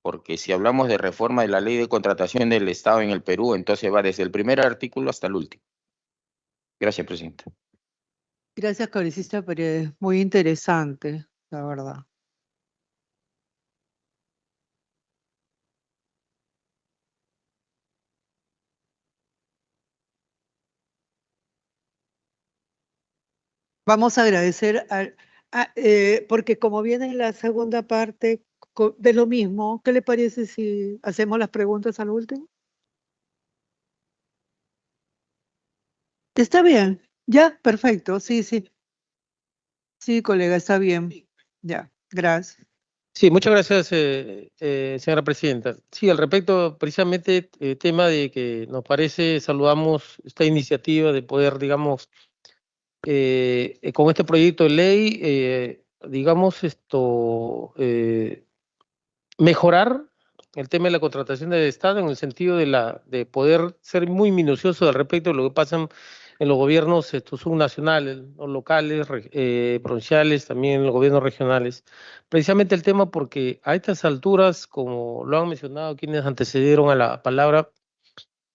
Porque si hablamos de reforma de la ley de contratación del Estado en el Perú, entonces va desde el primer artículo hasta el último. Gracias, presidenta. Gracias, congresista Paredes. Muy interesante, la verdad. Vamos a agradecer porque como viene la segunda parte de lo mismo, ¿qué le parece si hacemos las preguntas al último? Está bien, ya, perfecto, sí, sí. Sí, colega, está bien. Ya, gracias. Sí, muchas gracias, señora presidenta. Sí, al respecto, precisamente, tema de que nos parece, saludamos esta iniciativa de poder, digamos, con este proyecto de ley, digamos, mejorar el tema de la contratación del Estado en el sentido de poder ser muy minucioso al respecto de lo que pasa en los gobiernos subnacionales, los locales, provinciales, también en los gobiernos regionales. Precisamente el tema porque a estas alturas, como lo han mencionado quienes antecedieron a la palabra,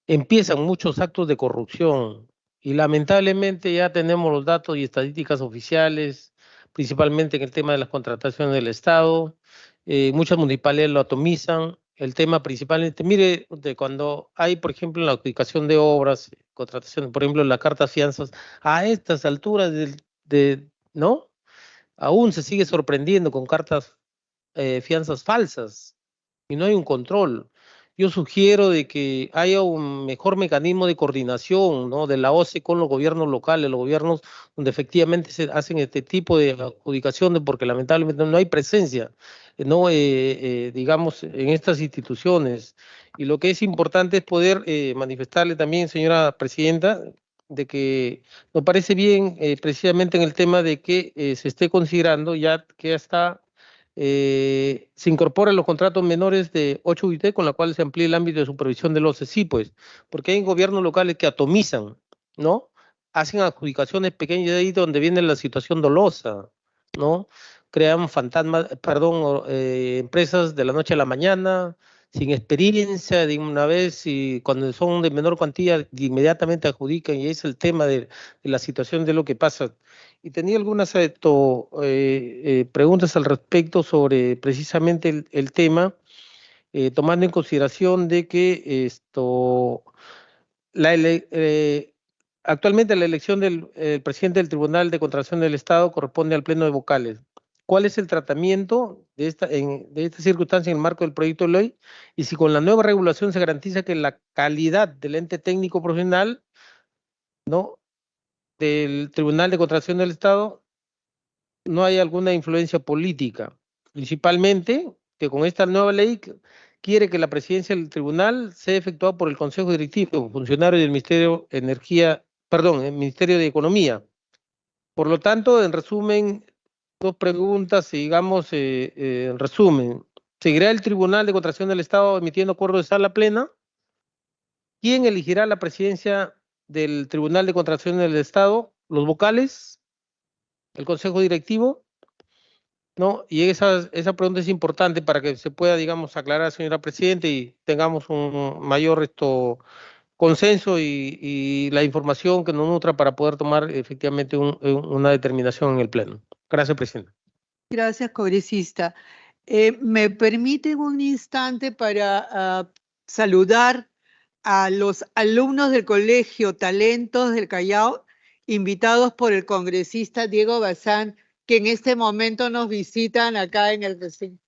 empiezan muchos actos de corrupción y lamentablemente ya tenemos los datos y estadísticas oficiales, principalmente en el tema de las contrataciones del Estado. Muchas municipalidades lo atomizan. El tema principalmente, mire, de cuando hay, por ejemplo, en la adjudicación de obras, contratación, por ejemplo, las cartas fianzas, a estas alturas ¿no? Aún se sigue sorprendiendo con cartas fianzas falsas y no hay un control. Yo sugiero de que haya un mejor mecanismo de coordinación, ¿no? De la OCE con los gobiernos locales, los gobiernos donde efectivamente se hacen este tipo de adjudicaciones, porque lamentablemente no hay presencia, ¿no? Digamos, en estas instituciones. Y lo que es importante es poder manifestarle también, señora presidenta, de que nos parece bien precisamente en el tema de que se esté considerando ya que está se incorporan los contratos menores de 8 UIT con la cual se amplía el ámbito de supervisión del OCE. Sí, pues, porque hay gobiernos locales que atomizan, ¿no? Hacen adjudicaciones pequeñas de ahí donde viene la situación dolosa, ¿no? Crean fantasmas, perdón, empresas de la noche a la mañana, sin experiencia, de una vez, y cuando son de menor cuantía, inmediatamente adjudican, y es el tema de la situación de lo que pasa. Y tenía algunas preguntas al respecto sobre precisamente el tema, tomando en consideración de que actualmente la elección del presidente del Tribunal de Contratación del Estado corresponde al Pleno de Vocales. ¿Cuál es el tratamiento de esta circunstancia en el marco del proyecto de ley? Y si con la nueva regulación se garantiza que la calidad del ente técnico profesional, ¿no?, del Tribunal de Contratación del Estado no hay alguna influencia política, principalmente que con esta nueva ley quiere que la presidencia del tribunal sea efectuada por el Consejo Directivo, funcionario del Ministerio de Energía, perdón, el Ministerio de Economía. Por lo tanto, en resumen, dos preguntas, digamos, en resumen, ¿seguirá el Tribunal de Contratación del Estado emitiendo acuerdos de sala plena? ¿Quién elegirá la presidencia del Tribunal de Contratación del Estado? ¿Los vocales? ¿El Consejo Directivo? ¿No? Y esa pregunta es importante para que se pueda, digamos, aclarar, señora Presidenta, y tengamos un mayor consenso y la información que nos nutra para poder tomar efectivamente una determinación en el Pleno. Gracias, Presidenta. Gracias, congresista. ¿Me permiten un instante para saludar a los alumnos del Colegio Talentos del Callao, invitados por el congresista Diego Bazán, que en este momento nos visitan acá en el recinto?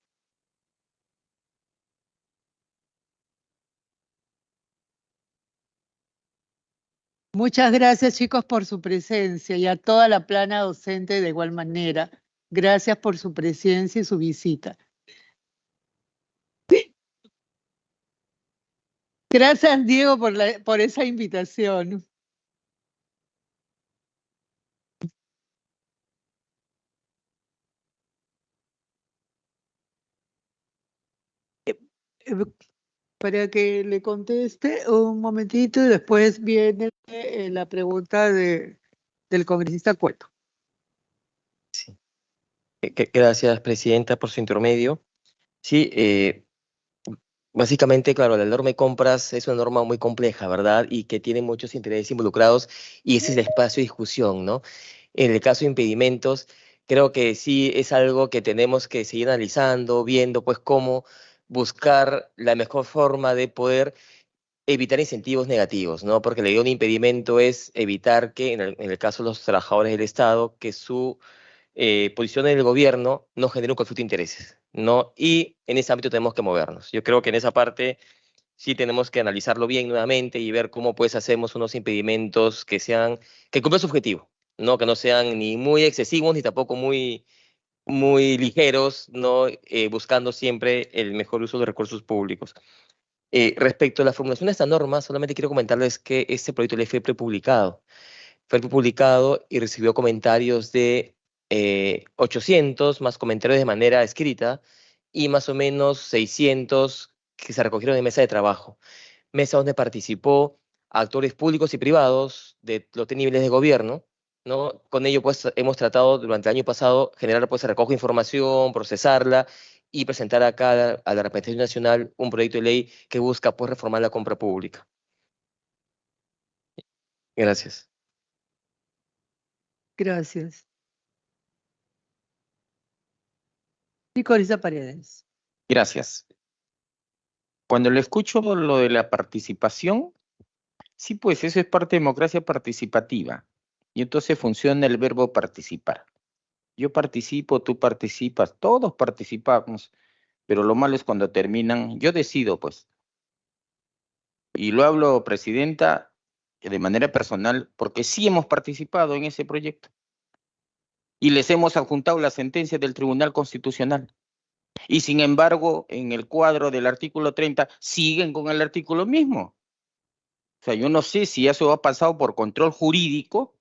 Muchas gracias, chicos, por su presencia, y a toda la plana docente de igual manera. Gracias por su presencia y su visita. Gracias, Diego, por esa invitación. Para que le conteste un momentito y después viene la pregunta del congresista Cueto. Sí. Gracias, Presidenta, por su intermedio. Sí, básicamente, claro, la norma de compras es una norma muy compleja, ¿verdad? Y que tiene muchos intereses involucrados, y ese es el espacio de discusión, ¿no? En el caso de impedimentos, creo que sí es algo que tenemos que seguir analizando, viendo pues cómo buscar la mejor forma de poder evitar incentivos negativos, ¿no? Porque la idea de un impedimento es evitar que, en el caso de los trabajadores del Estado, que su posición en el gobierno no genere un conflicto de intereses, ¿no? Y en ese ámbito tenemos que movernos. Yo creo que en esa parte sí tenemos que analizarlo bien nuevamente y ver cómo pues hacemos unos impedimentos que cumplan su objetivo, ¿no? Que no sean ni muy excesivos ni tampoco muy ligeros, ¿no? Buscando siempre el mejor uso de recursos públicos. Respecto a la formulación de esta norma, solamente quiero comentarles que este proyecto de ley fue prepublicado. Fue prepublicado y recibió comentarios de 800, más comentarios de manera escrita, y más o menos 600 que se recogieron en mesa de trabajo. Mesa donde participó actores públicos y privados de los niveles de gobierno, ¿no? Con ello, pues, hemos tratado durante el año pasado generar, pues, recojo información, procesarla y presentar acá a la representación nacional un proyecto de ley que busca, pues, reformar la compra pública. Gracias. Gracias. Y Corisa Paredes. Gracias. Cuando le escucho lo de la participación, Sí, pues eso es parte de democracia participativa. Y entonces funciona el verbo participar. Yo participo, tú participas, todos participamos, pero lo malo es cuando terminan, yo decido, pues. Y lo hablo, presidenta, de manera personal, porque sí hemos participado en ese proyecto. Y les hemos adjuntado la sentencia del Tribunal Constitucional. Y sin embargo, en el cuadro del artículo 30, siguen con el artículo mismo. O sea, yo no sé si eso ha pasado por control jurídico,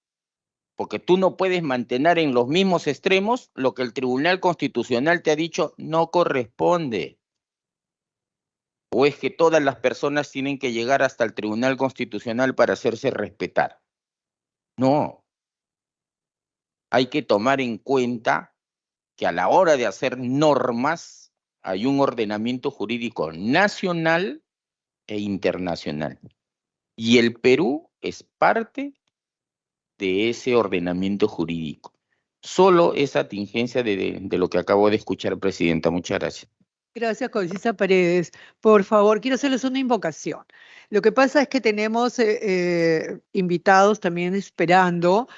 porque tú no puedes mantener en los mismos extremos lo que el Tribunal Constitucional te ha dicho no corresponde. ¿O es que todas las personas tienen que llegar hasta el Tribunal Constitucional para hacerse respetar? No. Hay que tomar en cuenta que a la hora de hacer normas hay un ordenamiento jurídico nacional e internacional. Y el Perú es parte de ese ordenamiento jurídico. Solo esa tingencia de lo que acabo de escuchar, presidenta. Muchas gracias. Gracias, congresista Paredes. Por favor, quiero hacerles una invocación. Lo que pasa es que tenemos invitados también esperando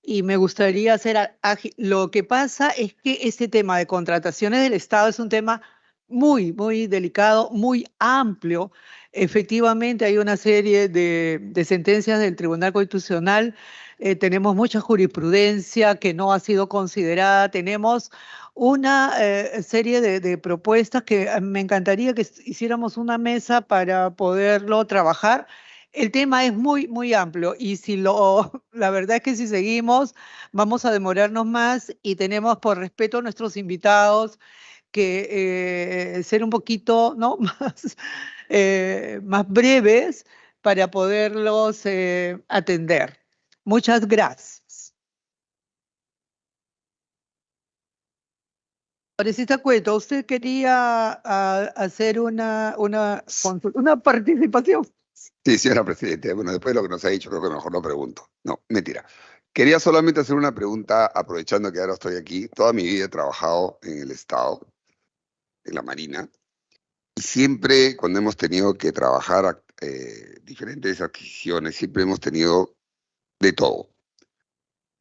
y me gustaría hacer ágil. Lo que pasa es que este tema de contrataciones del Estado es un tema muy, muy delicado, muy amplio. Efectivamente, hay una serie de sentencias del Tribunal Constitucional. Tenemos mucha jurisprudencia que no ha sido considerada. Tenemos una serie de propuestas que me encantaría que hiciéramos una mesa para poderlo trabajar. El tema es muy, muy amplio y la verdad es que si seguimos vamos a demorarnos más y tenemos por respeto a nuestros invitados que ser un poquito, ¿no? más breves para poderlos atender. Muchas gracias. Congresista Cueto, usted quería hacer una participación. Sí, señora Presidenta. Bueno, después de lo que nos ha dicho, creo que mejor no pregunto. No, mentira. Quería solamente hacer una pregunta, aprovechando que ahora estoy aquí. Toda mi vida he trabajado en el Estado, en la Marina, y siempre cuando hemos tenido que trabajar diferentes adquisiciones, siempre hemos tenido de todo.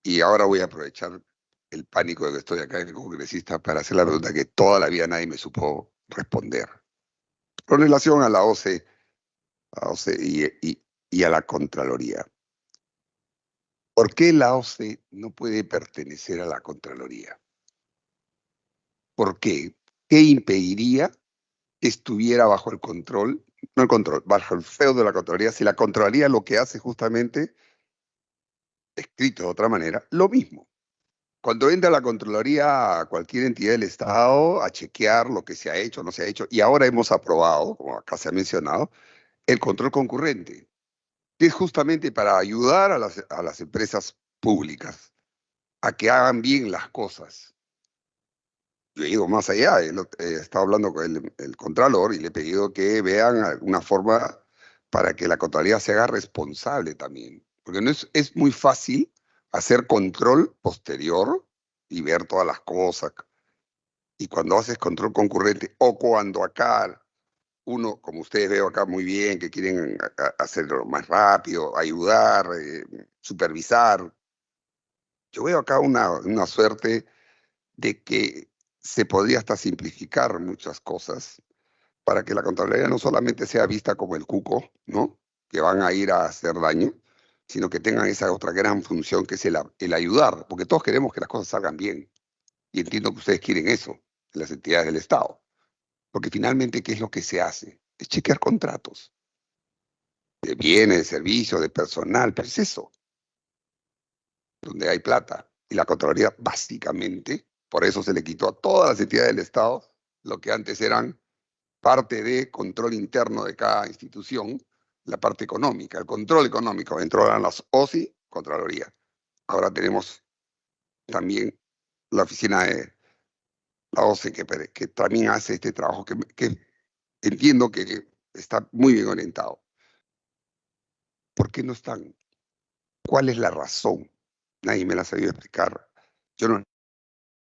Y ahora voy a aprovechar el pánico de que estoy acá en el congresista para hacer la pregunta que toda la vida nadie me supo responder. Con relación a la OCE, y a la Contraloría. ¿Por qué la OCE no puede pertenecer a la Contraloría? ¿Por qué? ¿Qué impediría que estuviera bajo el control, no el control, bajo el feudo de la Contraloría, si la Contraloría lo que hace justamente, escrito de otra manera, lo mismo? Cuando entra la Contraloría a cualquier entidad del Estado a chequear lo que se ha hecho, no se ha hecho, y ahora hemos aprobado, como acá se ha mencionado, el control concurrente, que es justamente para ayudar a las empresas públicas a que hagan bien las cosas. Yo he ido más allá, he estado hablando con el Contralor y le he pedido que vean alguna forma para que la Contraloría se haga responsable también, porque no es muy fácil hacer control posterior y ver todas las cosas. Y cuando haces control concurrente o cuando acá uno, como ustedes veo acá muy bien, que quieren hacerlo más rápido, ayudar, supervisar. Yo veo acá una suerte de que se podría hasta simplificar muchas cosas para que la Contraloría no solamente sea vista como el cuco, ¿no? Que van a ir a hacer daño, sino que tengan esa otra gran función que es el ayudar, porque todos queremos que las cosas salgan bien. Y entiendo que ustedes quieren eso, en las entidades del Estado. Porque finalmente, ¿qué es lo que se hace? Es chequear contratos de bienes, de servicios, de personal, pero es eso, donde hay plata. Y la Contraloría, básicamente, por eso se le quitó a todas las entidades del Estado lo que antes eran parte de control interno de cada institución, la parte económica, el control económico. Dentro eran las OSI, Contraloría. Ahora tenemos también la oficina de la OCE que también hace este trabajo que entiendo que está muy bien orientado. ¿Por qué no están? ¿Cuál es la razón? Nadie me la ha sabido explicar. Yo no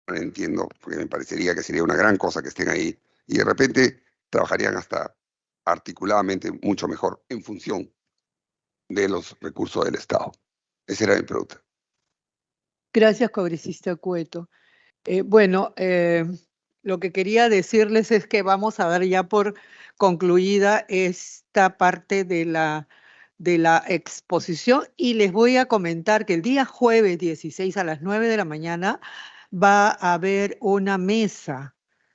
entiendo, porque me parecería que sería una gran cosa que estén ahí y de repente trabajarían hasta articuladamente mucho mejor en función de los recursos del Estado. Esa era mi pregunta. Gracias, congresista Cueto. Bueno, lo que quería decirles es que vamos a dar ya por concluida esta parte de la exposición y les voy a comentar que el día jueves 16 a las 9 de la mañana va a haber una mesa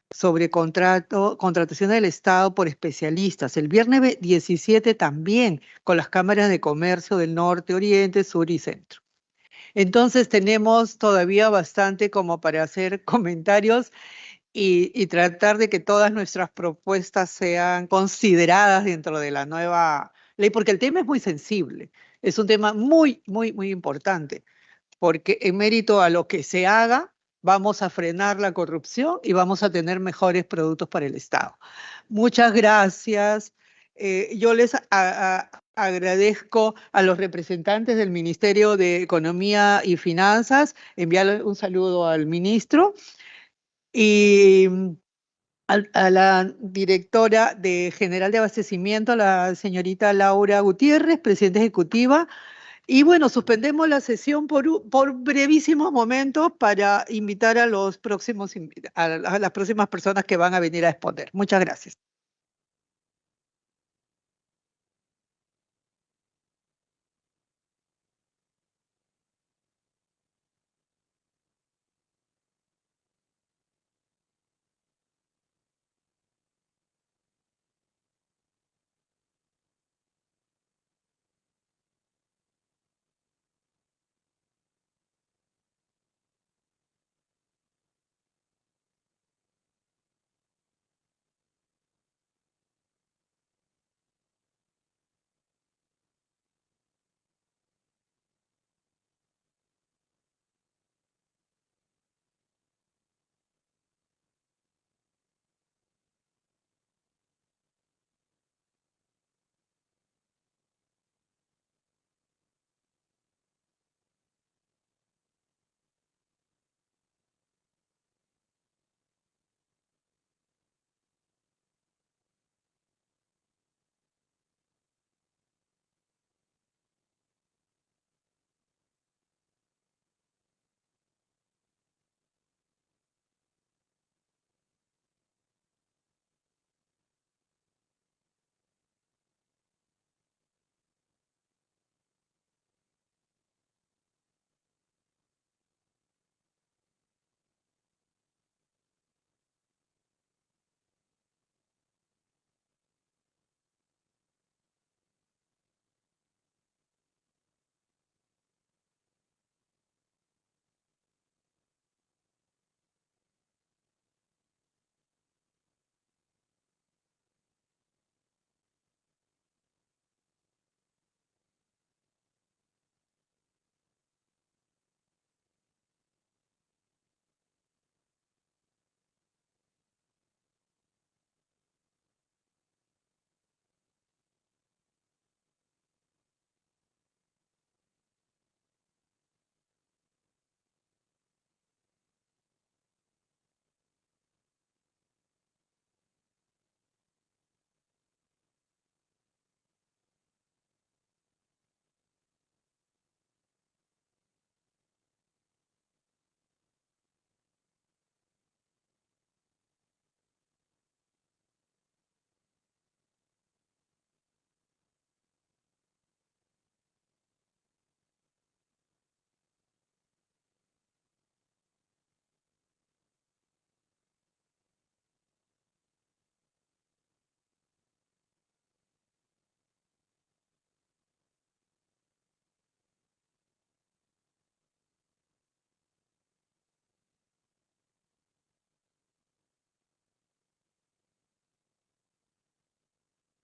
sobre contratación del Estado por especialistas. El viernes 17 también con las cámaras de comercio del norte, oriente, sur y centro. Entonces tenemos todavía bastante como para hacer comentarios y tratar de que todas nuestras propuestas sean consideradas dentro de la nueva ley, porque el tema es muy sensible, es un tema muy, muy, muy importante, porque en mérito a lo que se haga, vamos a frenar la corrupción y vamos a tener mejores productos para el Estado. Muchas gracias. Yo les agradezco a los representantes del Ministerio de Economía y Finanzas, enviarle un saludo al ministro y a la directora general de abastecimiento, la señorita Laura Gutiérrez, presidenta ejecutiva. Y bueno, suspendemos la sesión por brevísimos momentos para invitar a las próximas personas que van a venir a exponer. Muchas gracias.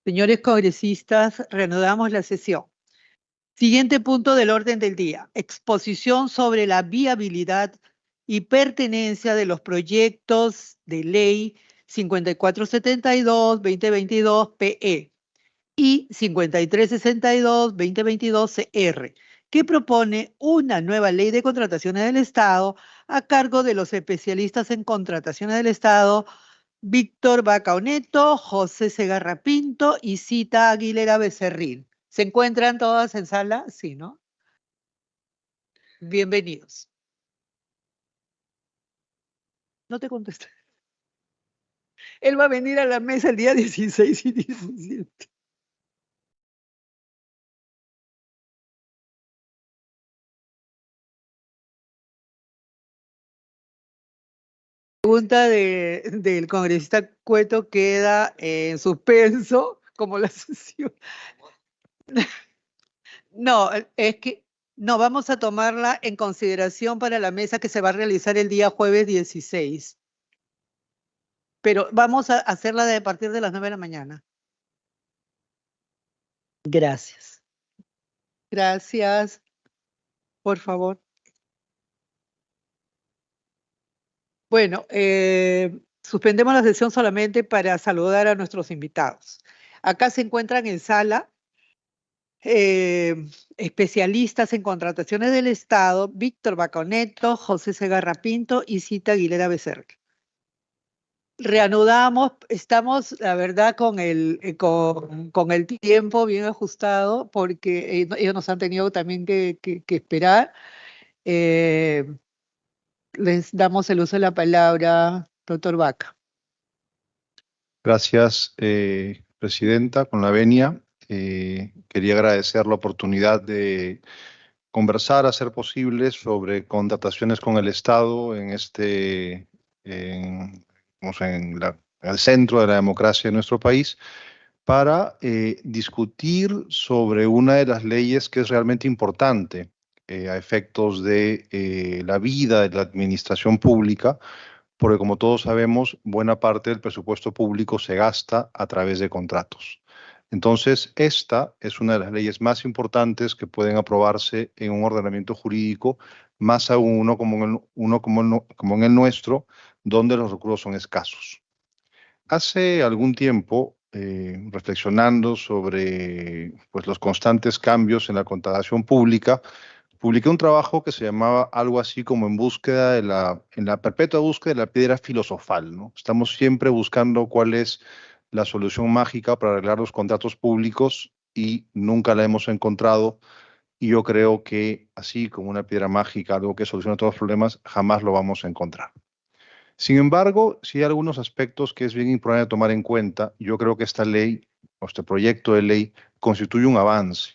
Señores congresistas, reanudamos la sesión. Siguiente punto del orden del día. Exposición sobre la viabilidad y pertenencia de los proyectos de ley 5472-2022-PE y 5362-2022-CR, que propone una nueva ley de contrataciones del Estado a cargo de los especialistas en contrataciones del Estado Víctor Vaca Oneto, José Segarra Pinto y Cita Aguilera Becerril. ¿Se encuentran todas en sala? Sí, ¿no? Bienvenidos. No te contesté. Él va a venir a la mesa el día 16 y 17. La pregunta del congresista Cueto queda en suspenso, como la sesión. No, es que no, vamos a tomarla en consideración para la mesa que se va a realizar el día jueves 16. Pero vamos a hacerla a partir de las 9 de la mañana. Gracias. Gracias. Por favor. Bueno, suspendemos la sesión solamente para saludar a nuestros invitados. Acá se encuentran en sala especialistas en contrataciones del Estado, Víctor Baconeto, José Segarra Pinto y Cita Aguilera Becerra. Reanudamos, estamos, la verdad, con el tiempo bien ajustado, porque ellos nos han tenido también que esperar. Les damos el uso de la palabra, doctor Vaca. Gracias, Presidenta. Con la venia, quería agradecer la oportunidad de conversar, a ser posible, sobre contrataciones con el Estado en el centro de la democracia de nuestro país, para discutir sobre una de las leyes que es realmente importante a efectos de la vida de la administración pública, porque como todos sabemos, buena parte del presupuesto público se gasta a través de contratos. Entonces, esta es una de las leyes más importantes que pueden aprobarse en un ordenamiento jurídico, más aún uno como en el nuestro, donde los recursos son escasos. Hace algún tiempo, reflexionando sobre los constantes cambios en la contratación pública, publiqué un trabajo que se llamaba algo así como en la perpetua búsqueda de la piedra filosofal, ¿no? Estamos siempre buscando cuál es la solución mágica para arreglar los contratos públicos y nunca la hemos encontrado. Y yo creo que así como una piedra mágica, algo que soluciona todos los problemas, jamás lo vamos a encontrar. Sin embargo, sí hay algunos aspectos que es bien importante tomar en cuenta. Yo creo que esta ley, o este proyecto de ley, constituye un avance.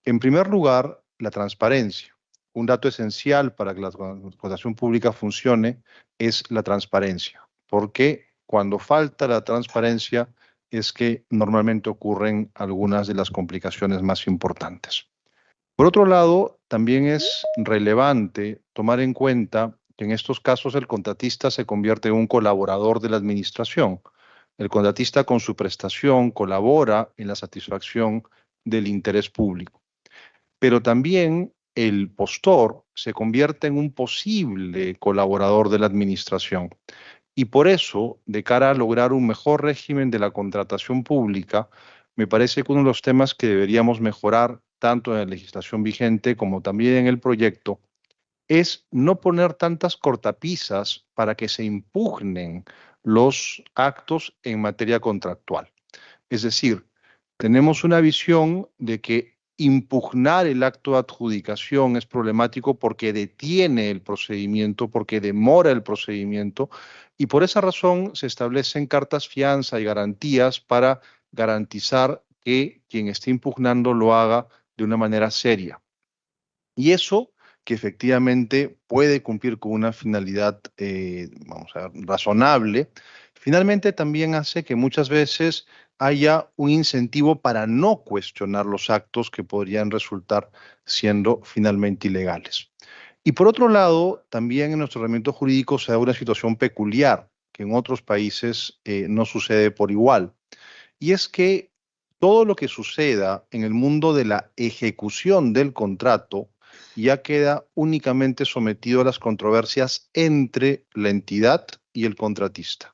En primer lugar, la transparencia. Un dato esencial para que la contratación pública funcione es la transparencia, porque cuando falta la transparencia es que normalmente ocurren algunas de las complicaciones más importantes. Por otro lado, también es relevante tomar en cuenta que en estos casos el contratista se convierte en un colaborador de la administración. El contratista con su prestación colabora en la satisfacción del interés público. Pero también el postor se convierte en un posible colaborador de la administración. Y por eso, de cara a lograr un mejor régimen de la contratación pública, me parece que uno de los temas que deberíamos mejorar, tanto en la legislación vigente como también en el proyecto, es no poner tantas cortapisas para que se impugnen los actos en materia contractual. Es decir, tenemos una visión de que impugnar el acto de adjudicación es problemático porque detiene el procedimiento, porque demora el procedimiento, y por esa razón se establecen cartas fianza y garantías para garantizar que quien esté impugnando lo haga de una manera seria. Y eso, que efectivamente puede cumplir con una finalidad, razonable, finalmente también hace que muchas veces haya un incentivo para no cuestionar los actos que podrían resultar siendo finalmente ilegales. Y por otro lado, también en nuestro ordenamiento jurídico se da una situación peculiar que en otros países no sucede por igual. Y es que todo lo que suceda en el mundo de la ejecución del contrato ya queda únicamente sometido a las controversias entre la entidad y el contratista.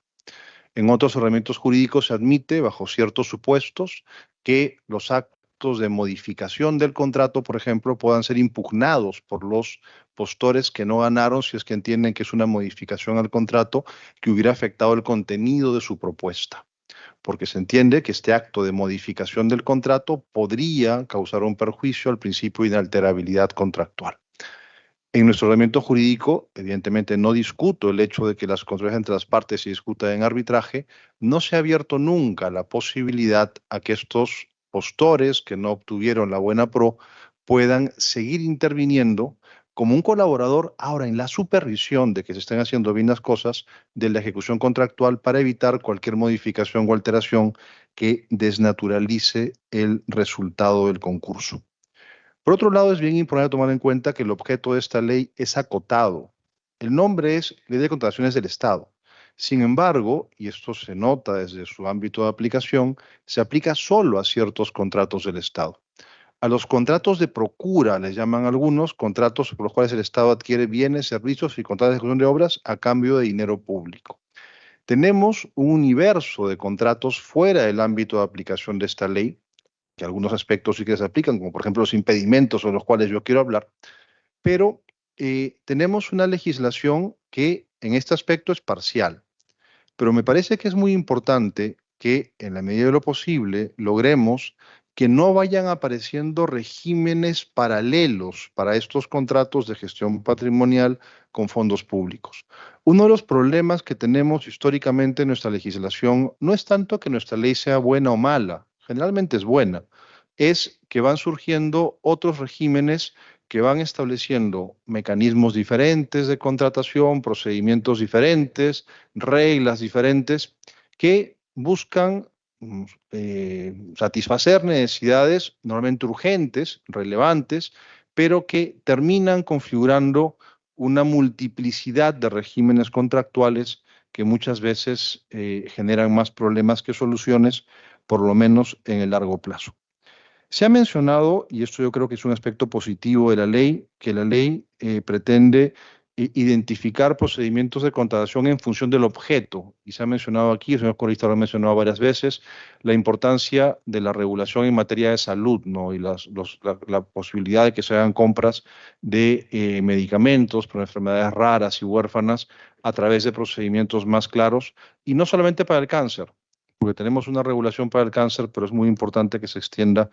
En otros ordenamientos jurídicos se admite, bajo ciertos supuestos, que los actos de modificación del contrato, por ejemplo, puedan ser impugnados por los postores que no ganaron si es que entienden que es una modificación al contrato que hubiera afectado el contenido de su propuesta. porque se entiende que este acto de modificación del contrato podría causar un perjuicio al principio de inalterabilidad contractual. En nuestro ordenamiento jurídico, evidentemente no discuto el hecho de que las controversias entre las partes se discutan en arbitraje, no se ha abierto nunca la posibilidad a que estos postores que no obtuvieron la buena pro puedan seguir interviniendo como un colaborador ahora en la supervisión de que se estén haciendo bien las cosas de la ejecución contractual para evitar cualquier modificación o alteración que desnaturalice el resultado del concurso. Por otro lado, es bien importante tomar en cuenta que el objeto de esta ley es acotado. El nombre es Ley de Contrataciones del Estado. Sin embargo, y esto se nota desde su ámbito de aplicación, se aplica solo a ciertos contratos del Estado. A los contratos de procura, les llaman algunos, contratos por los cuales el Estado adquiere bienes, servicios y contratos de ejecución de obras a cambio de dinero público. Tenemos un universo de contratos fuera del ámbito de aplicación de esta ley, que algunos aspectos sí que se aplican, como por ejemplo los impedimentos sobre los cuales yo quiero hablar, pero tenemos una legislación que en este aspecto es parcial. Pero me parece que es muy importante que en la medida de lo posible logremos que no vayan apareciendo regímenes paralelos para estos contratos de gestión patrimonial con fondos públicos. Uno de los problemas que tenemos históricamente en nuestra legislación no es tanto que nuestra ley sea buena o mala, generalmente es buena, es que van surgiendo otros regímenes que van estableciendo mecanismos diferentes de contratación, procedimientos diferentes, reglas diferentes, que buscan satisfacer necesidades normalmente urgentes, relevantes, pero que terminan configurando una multiplicidad de regímenes contractuales que muchas veces generan más problemas que soluciones, por lo menos en el largo plazo. Se ha mencionado, y esto yo creo que es un aspecto positivo de la ley, que la ley pretende identificar procedimientos de contratación en función del objeto. Y se ha mencionado aquí, el señor corista lo ha mencionado varias veces, la importancia de la regulación en materia de salud, ¿no? Y la posibilidad de que se hagan compras de medicamentos para enfermedades raras y huérfanas a través de procedimientos más claros, y no solamente para el cáncer, porque tenemos una regulación para el cáncer, pero es muy importante que se extienda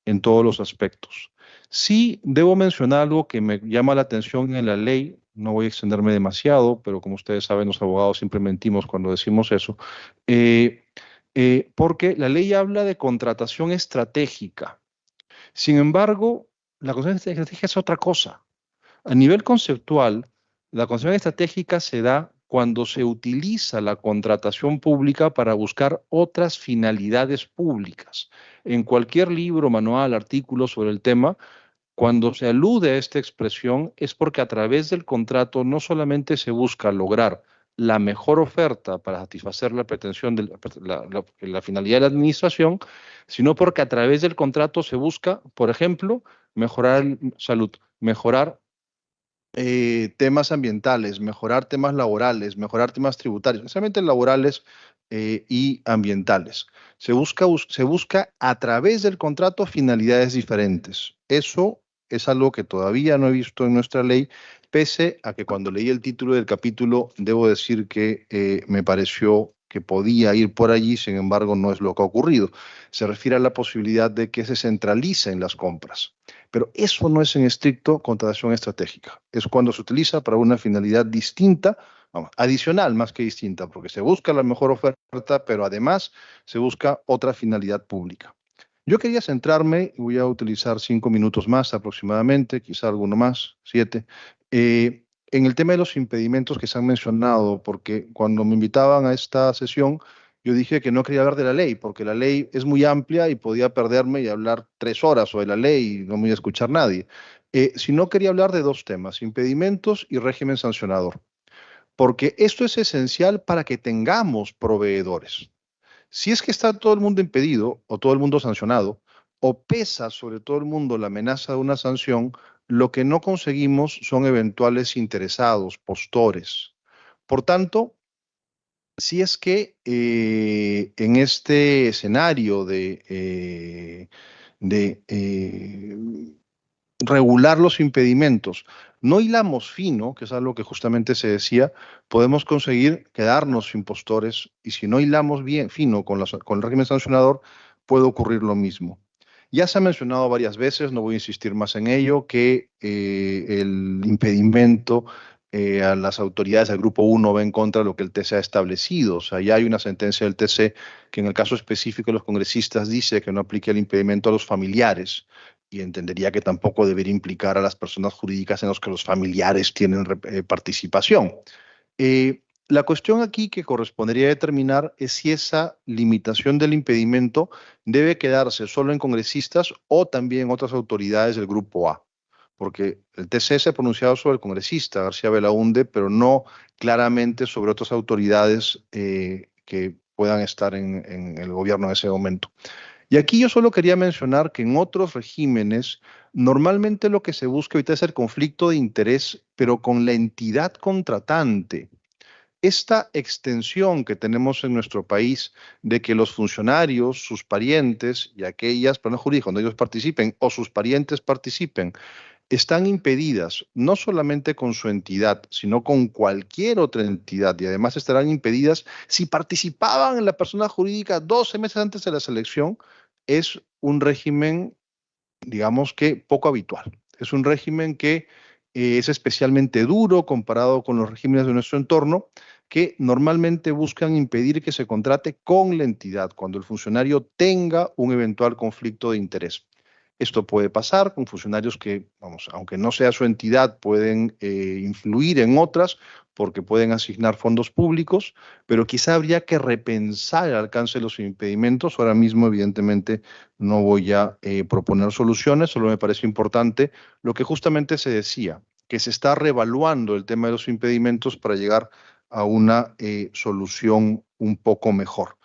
en todos los aspectos. Sí, debo mencionar algo que me llama la atención en la ley, no voy a extenderme demasiado, pero como ustedes saben, los abogados siempre mentimos cuando decimos eso, porque la ley habla de contratación estratégica. Sin embargo, la contratación estratégica es otra cosa. A nivel conceptual, la contratación estratégica se da cuando se utiliza la contratación pública para buscar otras finalidades públicas. En cualquier libro, manual, artículo sobre el tema, cuando se alude a esta expresión es porque a través del contrato no solamente se busca lograr la mejor oferta para satisfacer la pretensión de la finalidad de la administración, sino porque a través del contrato se busca, por ejemplo, mejorar salud, mejorar temas ambientales, mejorar temas laborales, mejorar temas tributarios, especialmente laborales y ambientales. Se busca a través del contrato finalidades diferentes. Eso es algo que todavía no he visto en nuestra ley, pese a que cuando leí el título del capítulo, debo decir que me pareció que podía ir por allí, sin embargo, no es lo que ha ocurrido. Se refiere a la posibilidad de que se centralicen las compras. Pero eso no es en estricto contratación estratégica. Es cuando se utiliza para una finalidad distinta, adicional más que distinta, porque se busca la mejor oferta, pero además se busca otra finalidad pública. Yo quería centrarme, voy a utilizar 5 minutos más aproximadamente, quizá alguno más, 7, en el tema de los impedimentos que se han mencionado, porque cuando me invitaban a esta sesión, yo dije que no quería hablar de la ley, porque la ley es muy amplia y podía perderme y hablar 3 horas sobre la ley y no me iba a escuchar nadie. Sino quería hablar de 2 temas, impedimentos y régimen sancionador, porque esto es esencial para que tengamos proveedores. Si es que está todo el mundo impedido o todo el mundo sancionado, o pesa sobre todo el mundo la amenaza de una sanción, lo que no conseguimos son eventuales interesados, postores. Por tanto, si es que en este escenario de regular los impedimentos, no hilamos fino, que es algo que justamente se decía, podemos conseguir quedarnos impostores, y si no hilamos bien fino con el régimen sancionador, puede ocurrir lo mismo. Ya se ha mencionado varias veces, no voy a insistir más en ello, que el impedimento a las autoridades del Grupo 1 va en contra de lo que el TC ha establecido. O sea, ya hay una sentencia del TC que en el caso específico de los congresistas dice que no aplique el impedimento a los familiares, y entendería que tampoco debería implicar a las personas jurídicas en las que los familiares tienen participación. La cuestión aquí que correspondería determinar es si esa limitación del impedimento debe quedarse solo en congresistas o también en otras autoridades del Grupo A, porque el TC se ha pronunciado sobre el congresista García Belaúnde, pero no claramente sobre otras autoridades que puedan estar en el gobierno en ese momento. Y aquí yo solo quería mencionar que en otros regímenes, normalmente lo que se busca ahorita es el conflicto de interés, pero con la entidad contratante. Esta extensión que tenemos en nuestro país de que los funcionarios, sus parientes y aquellas personas jurídicas, cuando ellos participen o sus parientes participen, están impedidas no solamente con su entidad, sino con cualquier otra entidad, y además estarán impedidas si participaban en la persona jurídica 12 meses antes de la selección. Es un régimen, digamos que poco habitual. Es un régimen que es especialmente duro comparado con los regímenes de nuestro entorno, que normalmente buscan impedir que se contrate con la entidad cuando el funcionario tenga un eventual conflicto de interés. Esto puede pasar con funcionarios que, vamos, aunque no sea su entidad, pueden influir en otras porque pueden asignar fondos públicos, pero quizá habría que repensar el alcance de los impedimentos. Ahora mismo, evidentemente, no voy a proponer soluciones, solo me parece importante lo que justamente se decía, que se está reevaluando el tema de los impedimentos para llegar a una solución un poco mejor.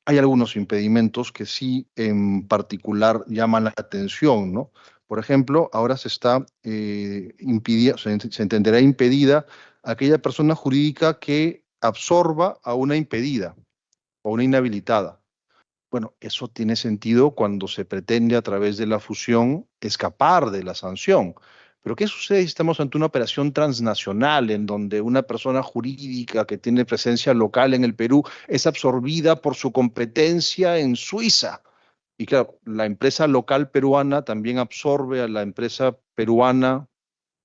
Hay algunos impedimentos que sí en particular llaman la atención, ¿no? Por ejemplo, ahora se está impidiendo, se entenderá impedida aquella persona jurídica que absorba a una impedida o una inhabilitada. Bueno, eso tiene sentido cuando se pretende a través de la fusión escapar de la sanción. Pero ¿qué sucede si estamos ante una operación transnacional en donde una persona jurídica que tiene presencia local en el Perú es absorbida por su competencia en Suiza? Y claro, la empresa local peruana también absorbe a la empresa peruana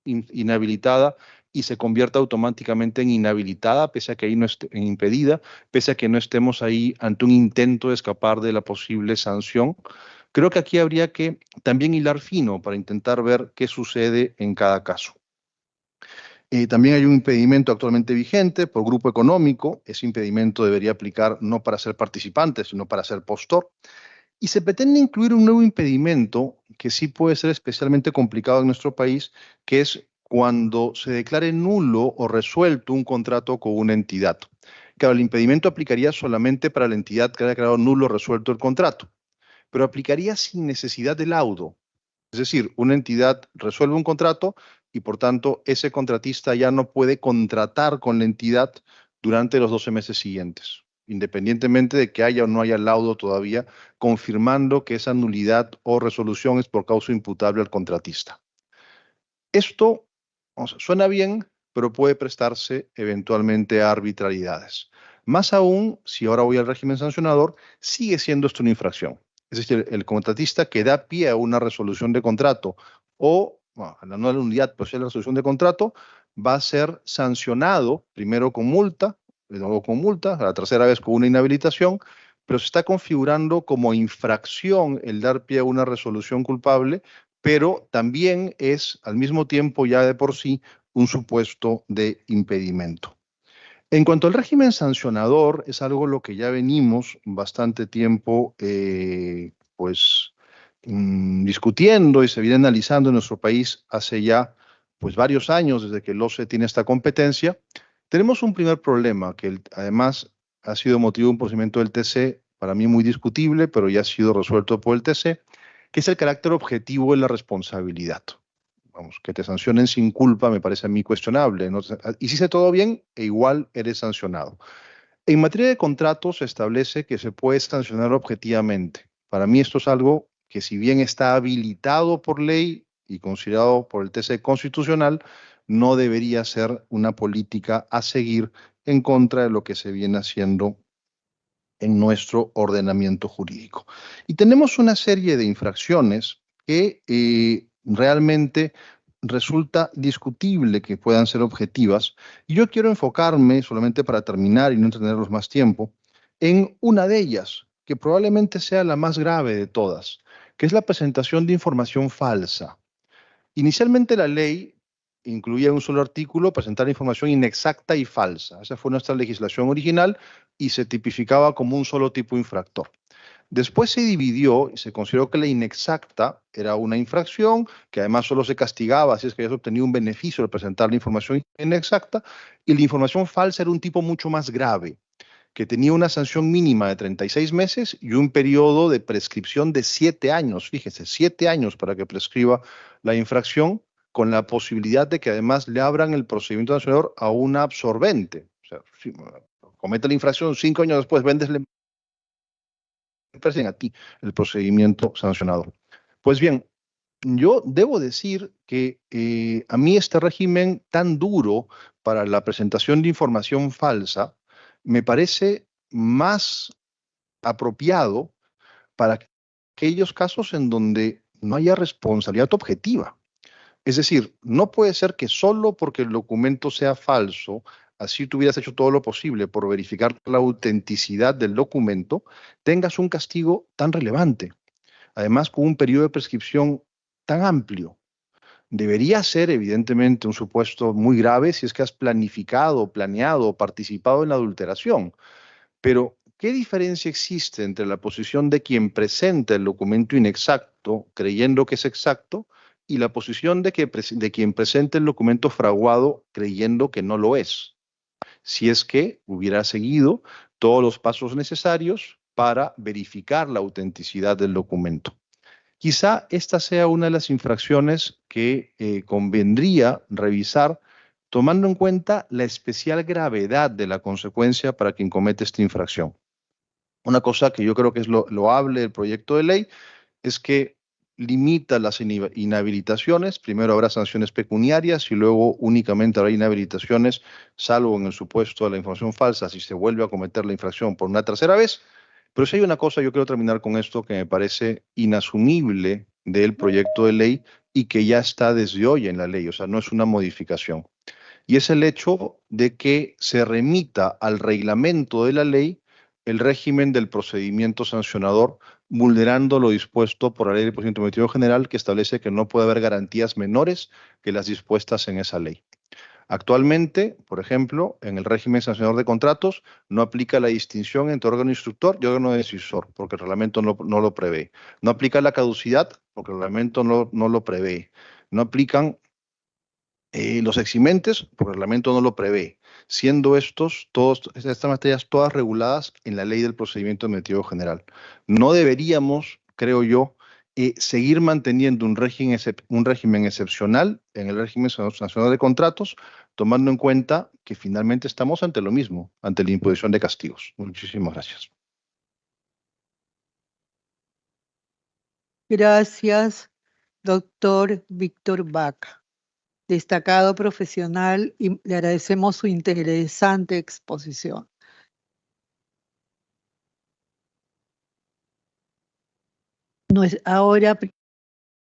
inhabilitada y se convierte automáticamente en inhabilitada, pese a que ahí no esté en impedida, pese a que no estemos ahí ante un intento de escapar de la posible sanción. Creo que aquí habría que también hilar fino para intentar ver qué sucede en cada caso. También hay un impedimento actualmente vigente por grupo económico. Ese impedimento debería aplicar no para ser participante, sino para ser postor. Y se pretende incluir un nuevo impedimento que sí puede ser especialmente complicado en nuestro país, que es cuando se declare nulo o resuelto un contrato con una entidad. Claro, el impedimento aplicaría solamente para la entidad que haya declarado nulo o resuelto el contrato, pero aplicaría sin necesidad de laudo. Es decir, una entidad resuelve un contrato y por tanto ese contratista ya no puede contratar con la entidad durante los 12 meses siguientes, independientemente de que haya o no haya laudo todavía confirmando que esa nulidad o resolución es por causa imputable al contratista. Esto suena bien, pero puede prestarse eventualmente a arbitrariedades. Más aún, si ahora voy al régimen sancionador, sigue siendo esto una infracción. Es decir, el contratista que da pie a una resolución de contrato o a la nueva nulidad, pues la resolución de contrato, va a ser sancionado primero con multa, luego con multa, a la tercera vez con una inhabilitación, pero se está configurando como infracción el dar pie a una resolución culpable, pero también es al mismo tiempo ya de por sí un supuesto de impedimento. En cuanto al régimen sancionador, es algo lo que ya venimos bastante tiempo discutiendo y se viene analizando en nuestro país hace ya varios años desde que el OCE tiene esta competencia. Tenemos un primer problema que además ha sido motivo de un procedimiento del TC, para mí muy discutible, pero ya ha sido resuelto por el TC, que es el carácter objetivo de la responsabilidad. Vamos, que te sancionen sin culpa me parece a mí cuestionable, ¿no? Hiciste todo bien e igual eres sancionado. En materia de contratos se establece que se puede sancionar objetivamente. Para mí esto es algo que si bien está habilitado por ley y considerado por el TC Constitucional, no debería ser una política a seguir en contra de lo que se viene haciendo en nuestro ordenamiento jurídico. Y tenemos una serie de infracciones que realmente resulta discutible que puedan ser objetivas. Y yo quiero enfocarme, solamente para terminar y no entretenerlos más tiempo, en una de ellas, que probablemente sea la más grave de todas, que es la presentación de información falsa. Inicialmente la ley incluía un solo artículo, presentar información inexacta y falsa. Esa fue nuestra legislación original y se tipificaba como un solo tipo infractor. Después se dividió y se consideró que la inexacta era una infracción, que además solo se castigaba si es que habías obtenido un beneficio de presentar la información inexacta, y la información falsa era un tipo mucho más grave, que tenía una sanción mínima de 36 meses y un periodo de prescripción de 7 años. Fíjese, 7 años para que prescriba la infracción, con la posibilidad de que además le abran el procedimiento sancionador a una absorbente. O sea, si comete la infracción, 5 años después vendes la empresa, a ti el procedimiento sancionador. Pues bien, yo debo decir que a mí este régimen tan duro para la presentación de información falsa me parece más apropiado para aquellos casos en donde no haya responsabilidad objetiva. Es decir, no puede ser que solo porque el documento sea falso, así tú hubieras hecho todo lo posible por verificar la autenticidad del documento, tengas un castigo tan relevante. Además, con un periodo de prescripción tan amplio. Debería ser, evidentemente, un supuesto muy grave si es que has planificado, planeado o participado en la adulteración. Pero, ¿qué diferencia existe entre la posición de quien presenta el documento inexacto, creyendo que es exacto, y la posición de quien presenta el documento fraguado, creyendo que no lo es? Si es que hubiera seguido todos los pasos necesarios para verificar la autenticidad del documento. Quizá esta sea una de las infracciones que convendría revisar, tomando en cuenta la especial gravedad de la consecuencia para quien comete esta infracción. Una cosa que yo creo que es loable del proyecto de ley es que limita las inhabilitaciones. Primero habrá sanciones pecuniarias y luego únicamente habrá inhabilitaciones, salvo en el supuesto de la información falsa, si se vuelve a cometer la infracción por una tercera vez. Pero si hay una cosa, yo quiero terminar con esto que me parece inasumible del proyecto de ley y que ya está desde hoy en la ley, o sea, no es una modificación. Y es el hecho de que se remita al reglamento de la ley el régimen del procedimiento sancionador, vulnerando lo dispuesto por la ley del procedimiento administrativo general, que establece que no puede haber garantías menores que las dispuestas en esa ley. Actualmente, por ejemplo, en el régimen sancionador de contratos no aplica la distinción entre órgano instructor y órgano decisor, porque el reglamento no lo prevé. No aplica la caducidad, porque el reglamento no lo prevé. No aplican los eximentes, porque el reglamento no lo prevé, siendo estas materias todas reguladas en la ley del procedimiento administrativo general. No deberíamos, creo yo, seguir manteniendo un régimen excepcional en el régimen sancionador de contratos, tomando en cuenta que finalmente estamos ante lo mismo, ante la imposición de castigos. Muchísimas gracias. Gracias, doctor Víctor Vaca. Destacado profesional, y le agradecemos su interesante exposición. Ahora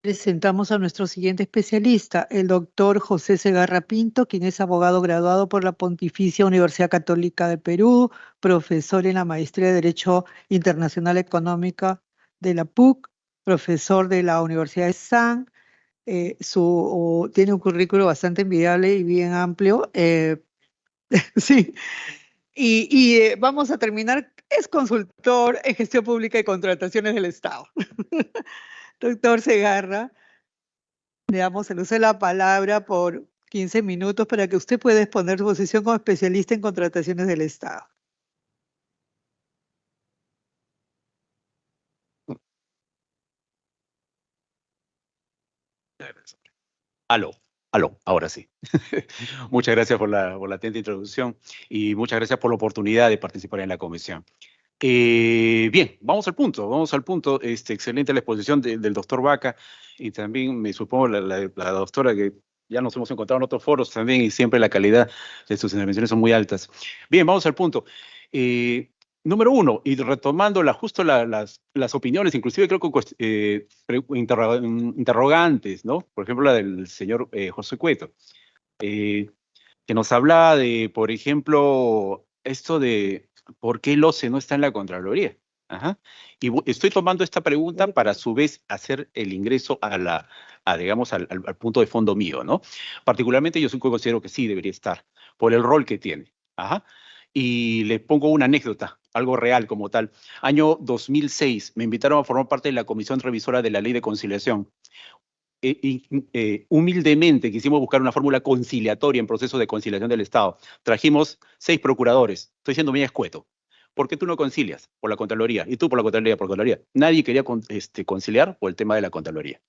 presentamos a nuestro siguiente especialista, el doctor José Segarra Pinto, quien es abogado graduado por la Pontificia Universidad Católica de Perú, profesor en la Maestría de Derecho Internacional Económica de la PUC, profesor de la Universidad de San. Tiene un currículo bastante envidiable y bien amplio. Sí. Y vamos a terminar, es consultor en gestión pública y contrataciones del Estado. Doctor Segarra, le damos el uso de la palabra por 15 minutos para que usted pueda exponer su posición como especialista en contrataciones del Estado. Aló, ahora sí. Muchas gracias por la atenta introducción y muchas gracias por la oportunidad de participar en la comisión. Bien, vamos al punto. Excelente la exposición del doctor Vaca y también me supongo la doctora que ya nos hemos encontrado en otros foros también y siempre la calidad de sus intervenciones son muy altas. Bien, vamos al punto. Número uno, y retomando justo las opiniones, inclusive creo que interrogantes, ¿no? Por ejemplo, la del señor José Cueto, que nos hablaba de, por ejemplo, esto de por qué el OCE no está en la Contraloría. Ajá. Y estoy tomando esta pregunta para a su vez hacer el ingreso digamos, al punto de fondo mío, ¿no? Particularmente yo considero que sí debería estar, por el rol que tiene. Ajá. Y le pongo una anécdota, algo real como tal. Año 2006, me invitaron a formar parte de la Comisión Revisora de la Ley de Conciliación. Humildemente quisimos buscar una fórmula conciliatoria en proceso de conciliación del Estado. Trajimos 6 procuradores. Estoy siendo muy escueto. ¿Por qué tú no concilias? Por la Contraloría. Y tú por la Contraloría, por Contraloría. Nadie quería conciliar por el tema de la Contraloría.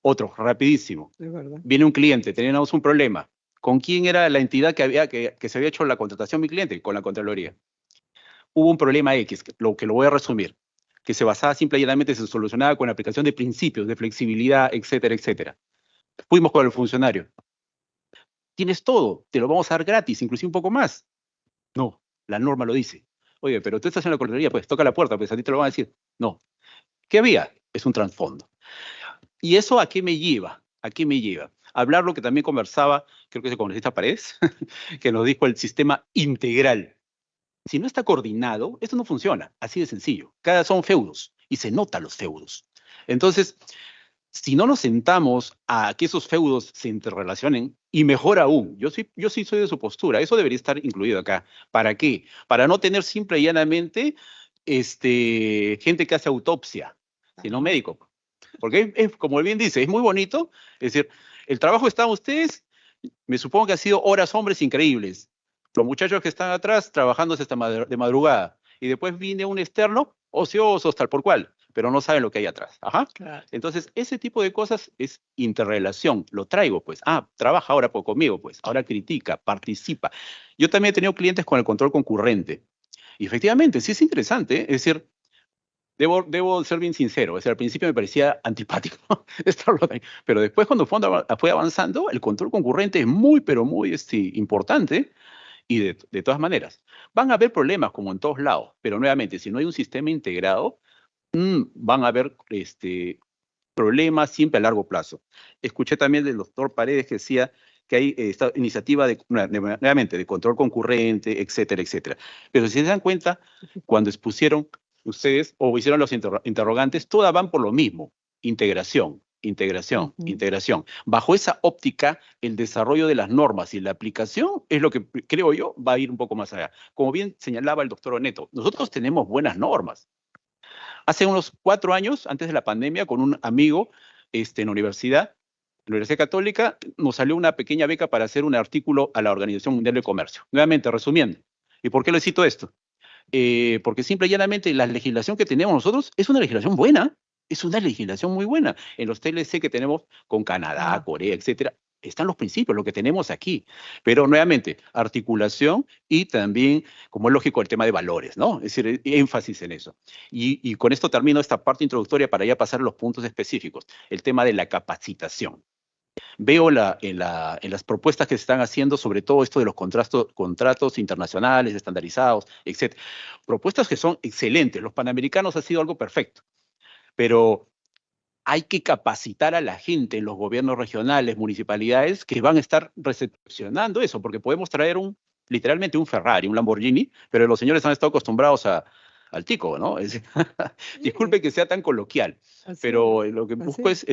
Otro, rapidísimo. Es verdad. Viene un cliente, teníamos un problema. ¿Con quién era la entidad que se había hecho la contratación mi cliente? Con la Contraloría. Hubo un problema X, que lo voy a resumir, que se basaba simple y llanamente, se solucionaba con la aplicación de principios, de flexibilidad, etcétera, etcétera. Fuimos con el funcionario. Tienes todo, te lo vamos a dar gratis, inclusive un poco más. No, la norma lo dice. Oye, pero tú estás en la Contraloría, pues toca la puerta, pues a ti te lo van a decir. No. ¿Qué había? Es un trasfondo. ¿Y eso a qué me lleva? ¿A qué me lleva? Hablar lo que también conversaba, creo que es el congresista Paredes, que nos dijo el sistema integral. Si no está coordinado, esto no funciona, así de sencillo. Cada son feudos y se notan los feudos. Entonces, si no nos sentamos a que esos feudos se interrelacionen, y mejor aún, yo sí soy de su postura, eso debería estar incluido acá. ¿Para qué? Para no tener simple y llanamente gente que hace autopsia, sino médico. Porque, como bien dice, es muy bonito, es decir, el trabajo está ustedes, me supongo que ha sido horas hombres increíbles. Los muchachos que están atrás trabajándose hasta de madrugada. Y después viene un externo, ociosos, tal por cual, pero no saben lo que hay atrás. Ajá. Claro. Entonces, ese tipo de cosas es interrelación. Lo traigo, pues. Trabaja ahora conmigo, pues. Ahora critica, participa. Yo también he tenido clientes con el control concurrente. Y efectivamente, sí es interesante. Es decir, debo ser bien sincero. Es decir, al principio me parecía antipático estarlo ahí. Pero después, cuando fue avanzando, el control concurrente es muy, pero muy importante. Y de todas maneras, van a haber problemas como en todos lados, pero nuevamente, si no hay un sistema integrado, van a haber problemas siempre a largo plazo. Escuché también del doctor Paredes que decía que hay esta iniciativa nuevamente de control concurrente, etcétera, etcétera. Pero si se dan cuenta, cuando expusieron ustedes o hicieron los interrogantes, todas van por lo mismo, integración. Integración. Bajo esa óptica, el desarrollo de las normas y la aplicación es lo que creo yo va a ir un poco más allá. Como bien señalaba el doctor Oneto, nosotros tenemos buenas normas. Hace unos 4 años, antes de la pandemia, con un amigo en la Universidad Católica, nos salió una pequeña beca para hacer un artículo a la Organización Mundial del Comercio. Nuevamente, resumiendo. ¿Y por qué le cito esto? Porque simple y llanamente la legislación que tenemos nosotros es una legislación buena. Es una legislación muy buena. En los TLC que tenemos con Canadá, Corea, etcétera, están los principios, lo que tenemos aquí. Pero nuevamente, articulación y también, como es lógico, el tema de valores, ¿no? Es decir, énfasis en eso. Y con esto termino esta parte introductoria para ya pasar a los puntos específicos. El tema de la capacitación. Veo en las propuestas que se están haciendo, sobre todo esto de los contratos internacionales, estandarizados, etc. Propuestas que son excelentes. Los panamericanos ha sido algo perfecto. Pero hay que capacitar a la gente en los gobiernos regionales, municipalidades, que van a estar recepcionando eso, porque podemos traer literalmente un Ferrari, un Lamborghini, pero los señores han estado acostumbrados al tico, ¿no? Disculpe que sea tan coloquial, pero lo que busco es,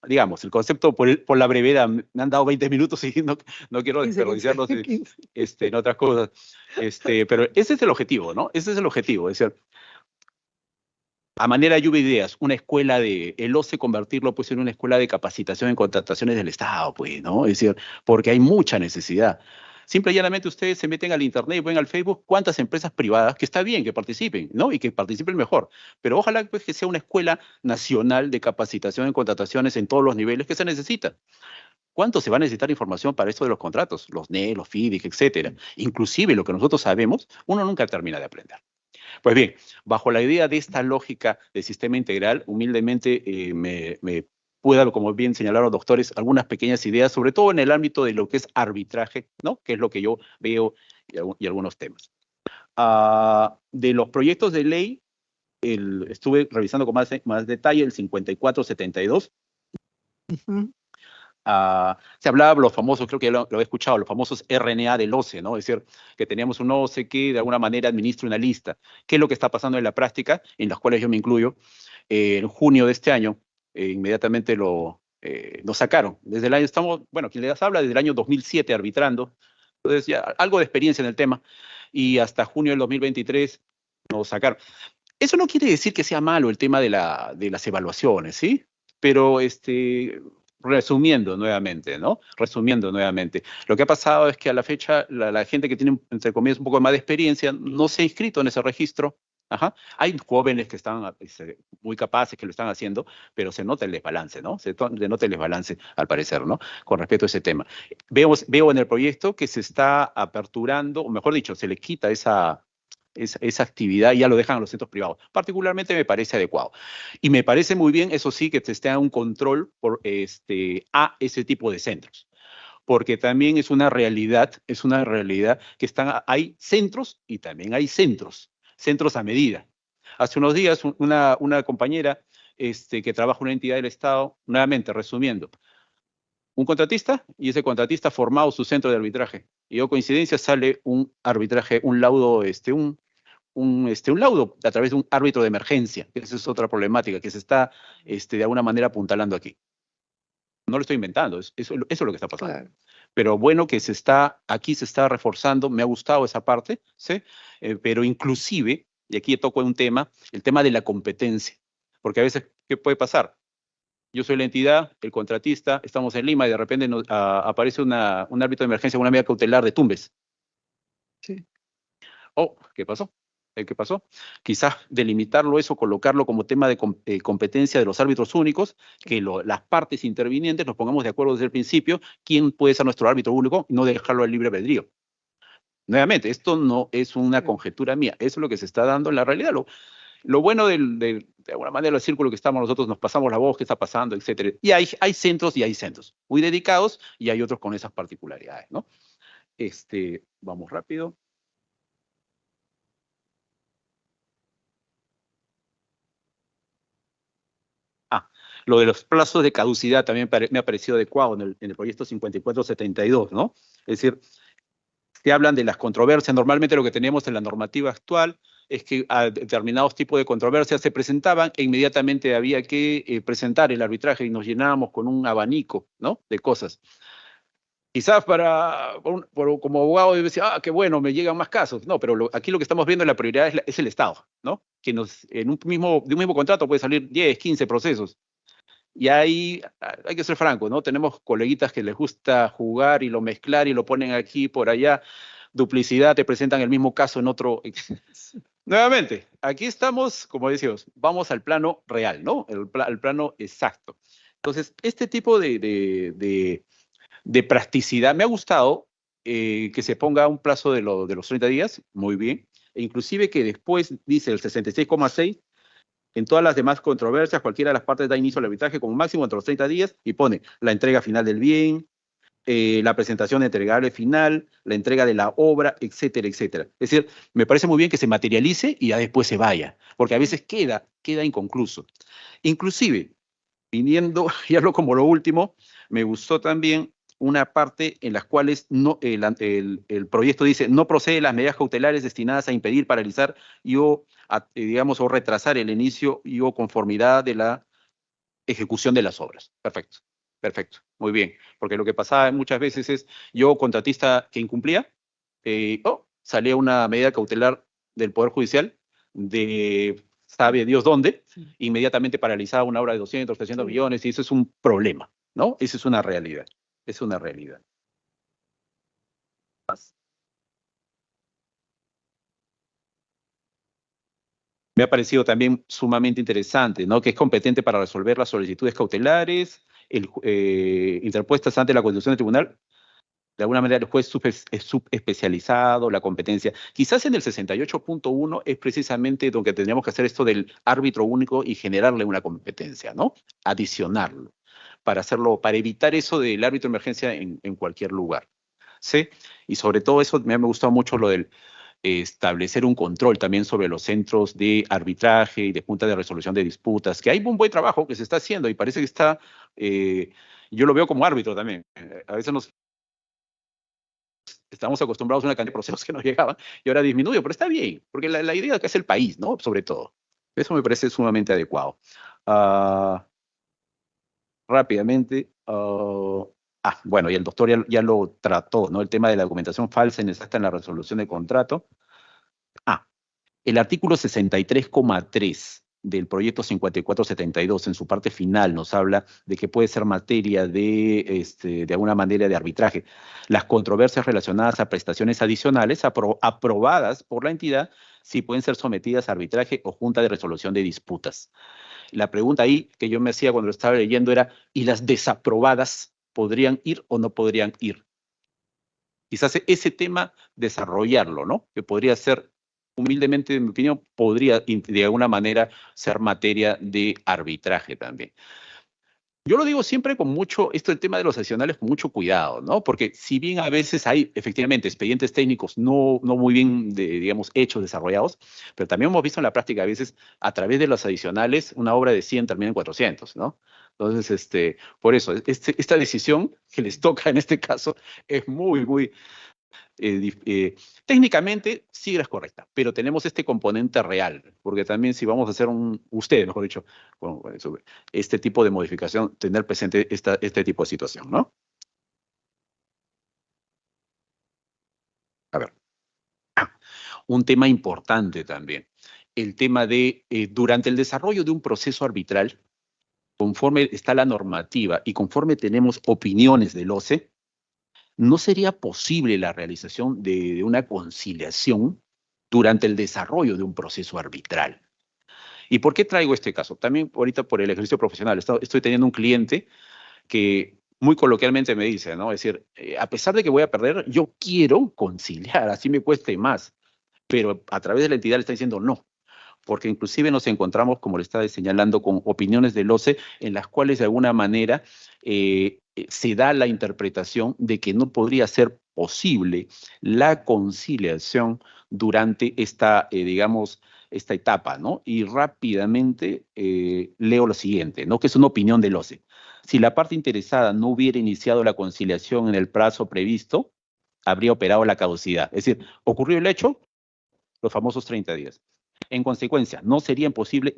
digamos, el concepto por la brevedad. Me han dado 20 minutos y no quiero desperdiciarlos en otras cosas. Pero ese es el objetivo, ¿no? Ese es el objetivo, es decir, a manera de lluvia de ideas, una escuela el OCE convertirlo pues en una escuela de capacitación en contrataciones del Estado, pues, ¿no? Es decir, porque hay mucha necesidad. Simple y llanamente ustedes se meten al internet y ven al Facebook cuántas empresas privadas, que está bien que participen, ¿no? Y que participen mejor. Pero ojalá pues que sea una escuela nacional de capacitación en contrataciones en todos los niveles que se necesita. ¿Cuánto se va a necesitar información para esto de los contratos? Los NE, los FIDIC, etcétera. Inclusive lo que nosotros sabemos, uno nunca termina de aprender. Pues bien, bajo la idea de esta lógica de sistema integral, humildemente me puedo, como bien señalaron doctores, algunas pequeñas ideas, sobre todo en el ámbito de lo que es arbitraje, ¿no? Que es lo que yo veo y algunos temas. De los proyectos de ley, estuve revisando con más detalle el 5472. Se hablaba de los famosos, creo que lo he escuchado, los famosos RNA del OCE, ¿no? Es decir, que teníamos un OCE que de alguna manera administra una lista. ¿Qué es lo que está pasando en la práctica? En las cuales yo me incluyo. En junio de este año, inmediatamente lo sacaron. Desde el año, bueno, quien les habla, desde el año 2007 arbitrando. Entonces, ya algo de experiencia en el tema. Y hasta junio del 2023 nos sacaron. Eso no quiere decir que sea malo el tema de las evaluaciones, ¿sí? Pero resumiendo nuevamente, ¿no? Resumiendo nuevamente. Lo que ha pasado es que a la fecha la gente que tiene, entre comillas, un poco más de experiencia no se ha inscrito en ese registro. Ajá. Hay jóvenes que están muy capaces, que lo están haciendo, pero se nota el desbalance, ¿no? Se nota el desbalance, al parecer, ¿no? Con respecto a ese tema. Veo en el proyecto que se está aperturando, o mejor dicho, se le quita esa actividad y ya lo dejan a los centros privados. Particularmente me parece adecuado. Y me parece muy bien, eso sí, que se esté un control a ese tipo de centros. Porque también es una realidad que hay centros y también hay centros a medida. Hace unos días una compañera que trabaja en una entidad del Estado, nuevamente resumiendo, un contratista y ese contratista ha formado su centro de arbitraje. Y a coincidencia sale un arbitraje, un laudo, un laudo a través de un árbitro de emergencia. Esa es otra problemática que se está de alguna manera apuntalando aquí. No lo estoy inventando, eso es lo que está pasando. Claro. Pero bueno que aquí se está reforzando, me ha gustado esa parte, ¿sí? Pero inclusive, y aquí toco un tema, el tema de la competencia. Porque a veces, ¿qué puede pasar? Yo soy la entidad, el contratista, estamos en Lima y de repente aparece un árbitro de emergencia, una medida cautelar de Tumbes. Sí. Oh, ¿qué pasó? ¿Qué pasó? Quizás delimitarlo eso, colocarlo como tema de competencia de los árbitros únicos, que las partes intervinientes nos pongamos de acuerdo desde el principio quién puede ser nuestro árbitro único y no dejarlo al libre albedrío. Nuevamente, esto no es una conjetura mía, eso es lo que se está dando en la realidad. Lo bueno de alguna manera del círculo que estamos nosotros, nos pasamos la voz, qué está pasando, etcétera. Y hay centros muy dedicados y hay otros con esas particularidades, ¿no? Vamos rápido. Lo de los plazos de caducidad también me ha parecido adecuado en el proyecto 5472, ¿no? Es decir, se hablan de las controversias. Normalmente lo que tenemos en la normativa actual es que a determinados tipos de controversias se presentaban e inmediatamente había que presentar el arbitraje y nos llenábamos con un abanico, ¿no? De cosas. Quizás como abogado yo decía, qué bueno, me llegan más casos. No, pero aquí lo que estamos viendo en la prioridad es el Estado, ¿no? Que de un mismo contrato puede salir 10, 15 procesos. Y ahí hay que ser franco, ¿no? Tenemos coleguitas que les gusta jugar y lo mezclar y lo ponen aquí, por allá. Duplicidad, te presentan el mismo caso en otro. Nuevamente, aquí estamos, como decíamos, vamos al plano real, ¿no? El plano exacto. Entonces, este tipo de practicidad, me ha gustado que se ponga un plazo de los 30 días, muy bien. E inclusive que después dice el 66,6, en todas las demás controversias, cualquiera de las partes da inicio al arbitraje como máximo entre los 30 días y pone la entrega final del bien, la presentación de entregable final, la entrega de la obra, etcétera, etcétera. Es decir, me parece muy bien que se materialice y ya después se vaya, porque a veces queda inconcluso. Inclusive, viniendo, ya como lo último, me gustó también una parte en las cuales el proyecto dice no procede las medidas cautelares destinadas a impedir, paralizar o retrasar el inicio o conformidad de la ejecución de las obras. Perfecto, perfecto, muy bien. Porque lo que pasaba muchas veces es yo, contratista que incumplía, salía una medida cautelar del Poder Judicial sabe Dios dónde, inmediatamente paralizaba una obra de 200, 300 millones y eso es un problema, ¿no? Eso es una realidad. Es una realidad. Me ha parecido también sumamente interesante, ¿no? Que es competente para resolver las solicitudes cautelares, interpuestas ante la Constitución del Tribunal, de alguna manera el juez es subespecializado, la competencia. Quizás en el 68.1 es precisamente donde tendríamos que hacer esto del árbitro único y generarle una competencia, ¿no? Adicionarlo, para evitar eso del árbitro de emergencia en cualquier lugar, ¿sí? Y sobre todo eso, me ha gustado mucho lo del establecer un control también sobre los centros de arbitraje y de junta de resolución de disputas, que hay un buen trabajo que se está haciendo y parece que está, yo lo veo como árbitro también. A veces estamos acostumbrados a una cantidad de procesos que nos llegaban y ahora disminuye, pero está bien, porque la idea que es el país, ¿no? Sobre todo. Eso me parece sumamente adecuado. Rápidamente, bueno, y el doctor ya lo trató, ¿no? El tema de la documentación falsa y inexacta en la resolución de contrato. El artículo 63,3 del proyecto 5472, en su parte final, nos habla de que puede ser materia de alguna manera de arbitraje. Las controversias relacionadas a prestaciones adicionales aprobadas por la entidad sí pueden ser sometidas a arbitraje o junta de resolución de disputas. La pregunta ahí que yo me hacía cuando lo estaba leyendo era, ¿y las desaprobadas podrían ir o no podrían ir? Quizás ese tema desarrollarlo, ¿no? Que podría ser, humildemente, en mi opinión, podría de alguna manera ser materia de arbitraje también. Yo lo digo siempre con mucho, el tema de los adicionales con mucho cuidado, ¿no? Porque si bien a veces hay efectivamente expedientes técnicos no muy bien, digamos, hechos, desarrollados, pero también hemos visto en la práctica a veces a través de los adicionales una obra de 100 termina en 400, ¿no? Entonces, por eso, esta decisión que les toca en este caso es muy técnicamente sí es correcta, pero tenemos este componente real, porque también si vamos a hacer ustedes, mejor dicho, este tipo de modificación, tener presente este tipo de situación, ¿no? A ver. Un tema importante también, el tema de, durante el desarrollo de un proceso arbitral, conforme está la normativa y conforme tenemos opiniones del OCE, ¿no sería posible la realización de una conciliación durante el desarrollo de un proceso arbitral? ¿Y por qué traigo este caso? También ahorita por el ejercicio profesional. Estoy teniendo un cliente que muy coloquialmente me dice, ¿no? Es decir, a pesar de que voy a perder, yo quiero conciliar, así me cueste más. Pero a través de la entidad le está diciendo no. Porque inclusive nos encontramos, como le estaba señalando, con opiniones del OCE en las cuales de alguna manera se da la interpretación de que no podría ser posible la conciliación durante esta, digamos, esta etapa, ¿no? Y rápidamente leo lo siguiente, ¿no? Que es una opinión del OCE. Si la parte interesada no hubiera iniciado la conciliación en el plazo previsto, habría operado la caducidad. Es decir, ocurrió el hecho, los famosos 30 días. En consecuencia, no sería posible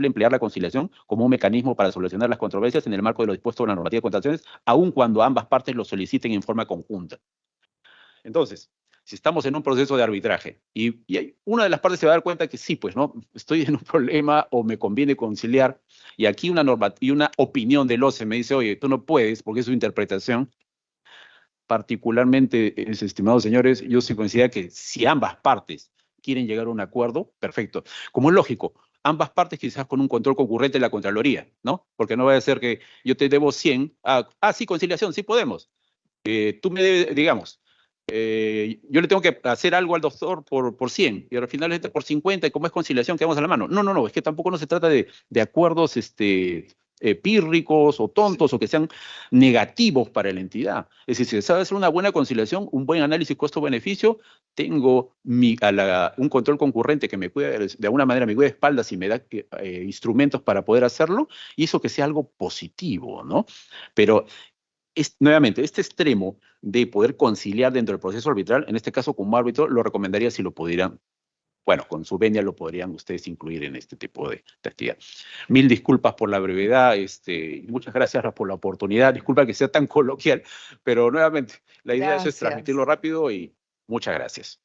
emplear la conciliación como un mecanismo para solucionar las controversias en el marco de lo dispuesto en la normativa de contrataciones, aun cuando ambas partes lo soliciten en forma conjunta. Entonces, si estamos en un proceso de arbitraje y una de las partes se va a dar cuenta que sí, pues, ¿no? Estoy en un problema o me conviene conciliar, y aquí una opinión del OCE me dice, oye, tú no puedes porque es su interpretación. Particularmente, estimados señores, yo sí considero que si ambas partes quieren llegar a un acuerdo, perfecto. Como es lógico, ambas partes quizás con un control concurrente de la Contraloría, ¿no? Porque no vaya a ser que yo te debo 100, sí, conciliación, sí podemos. Tú me debes, digamos, yo le tengo que hacer algo al doctor por 100 y al final por 50, y como es conciliación, quedamos a la mano. No, es que tampoco no se trata de acuerdos pírricos o tontos o que sean negativos para la entidad. Es decir, si se sabe hacer una buena conciliación, un buen análisis costo-beneficio, tengo un control concurrente que me cuida, de alguna manera me cuida de espaldas y me da instrumentos para poder hacerlo, y eso que sea algo positivo, ¿no? Pero nuevamente, este extremo de poder conciliar dentro del proceso arbitral, en este caso como árbitro, lo recomendaría si lo pudieran, bueno, con su venia lo podrían ustedes incluir en este tipo de actividad. Mil disculpas por la brevedad, muchas gracias por la oportunidad, disculpa que sea tan coloquial, pero nuevamente, la idea es transmitirlo rápido y muchas gracias.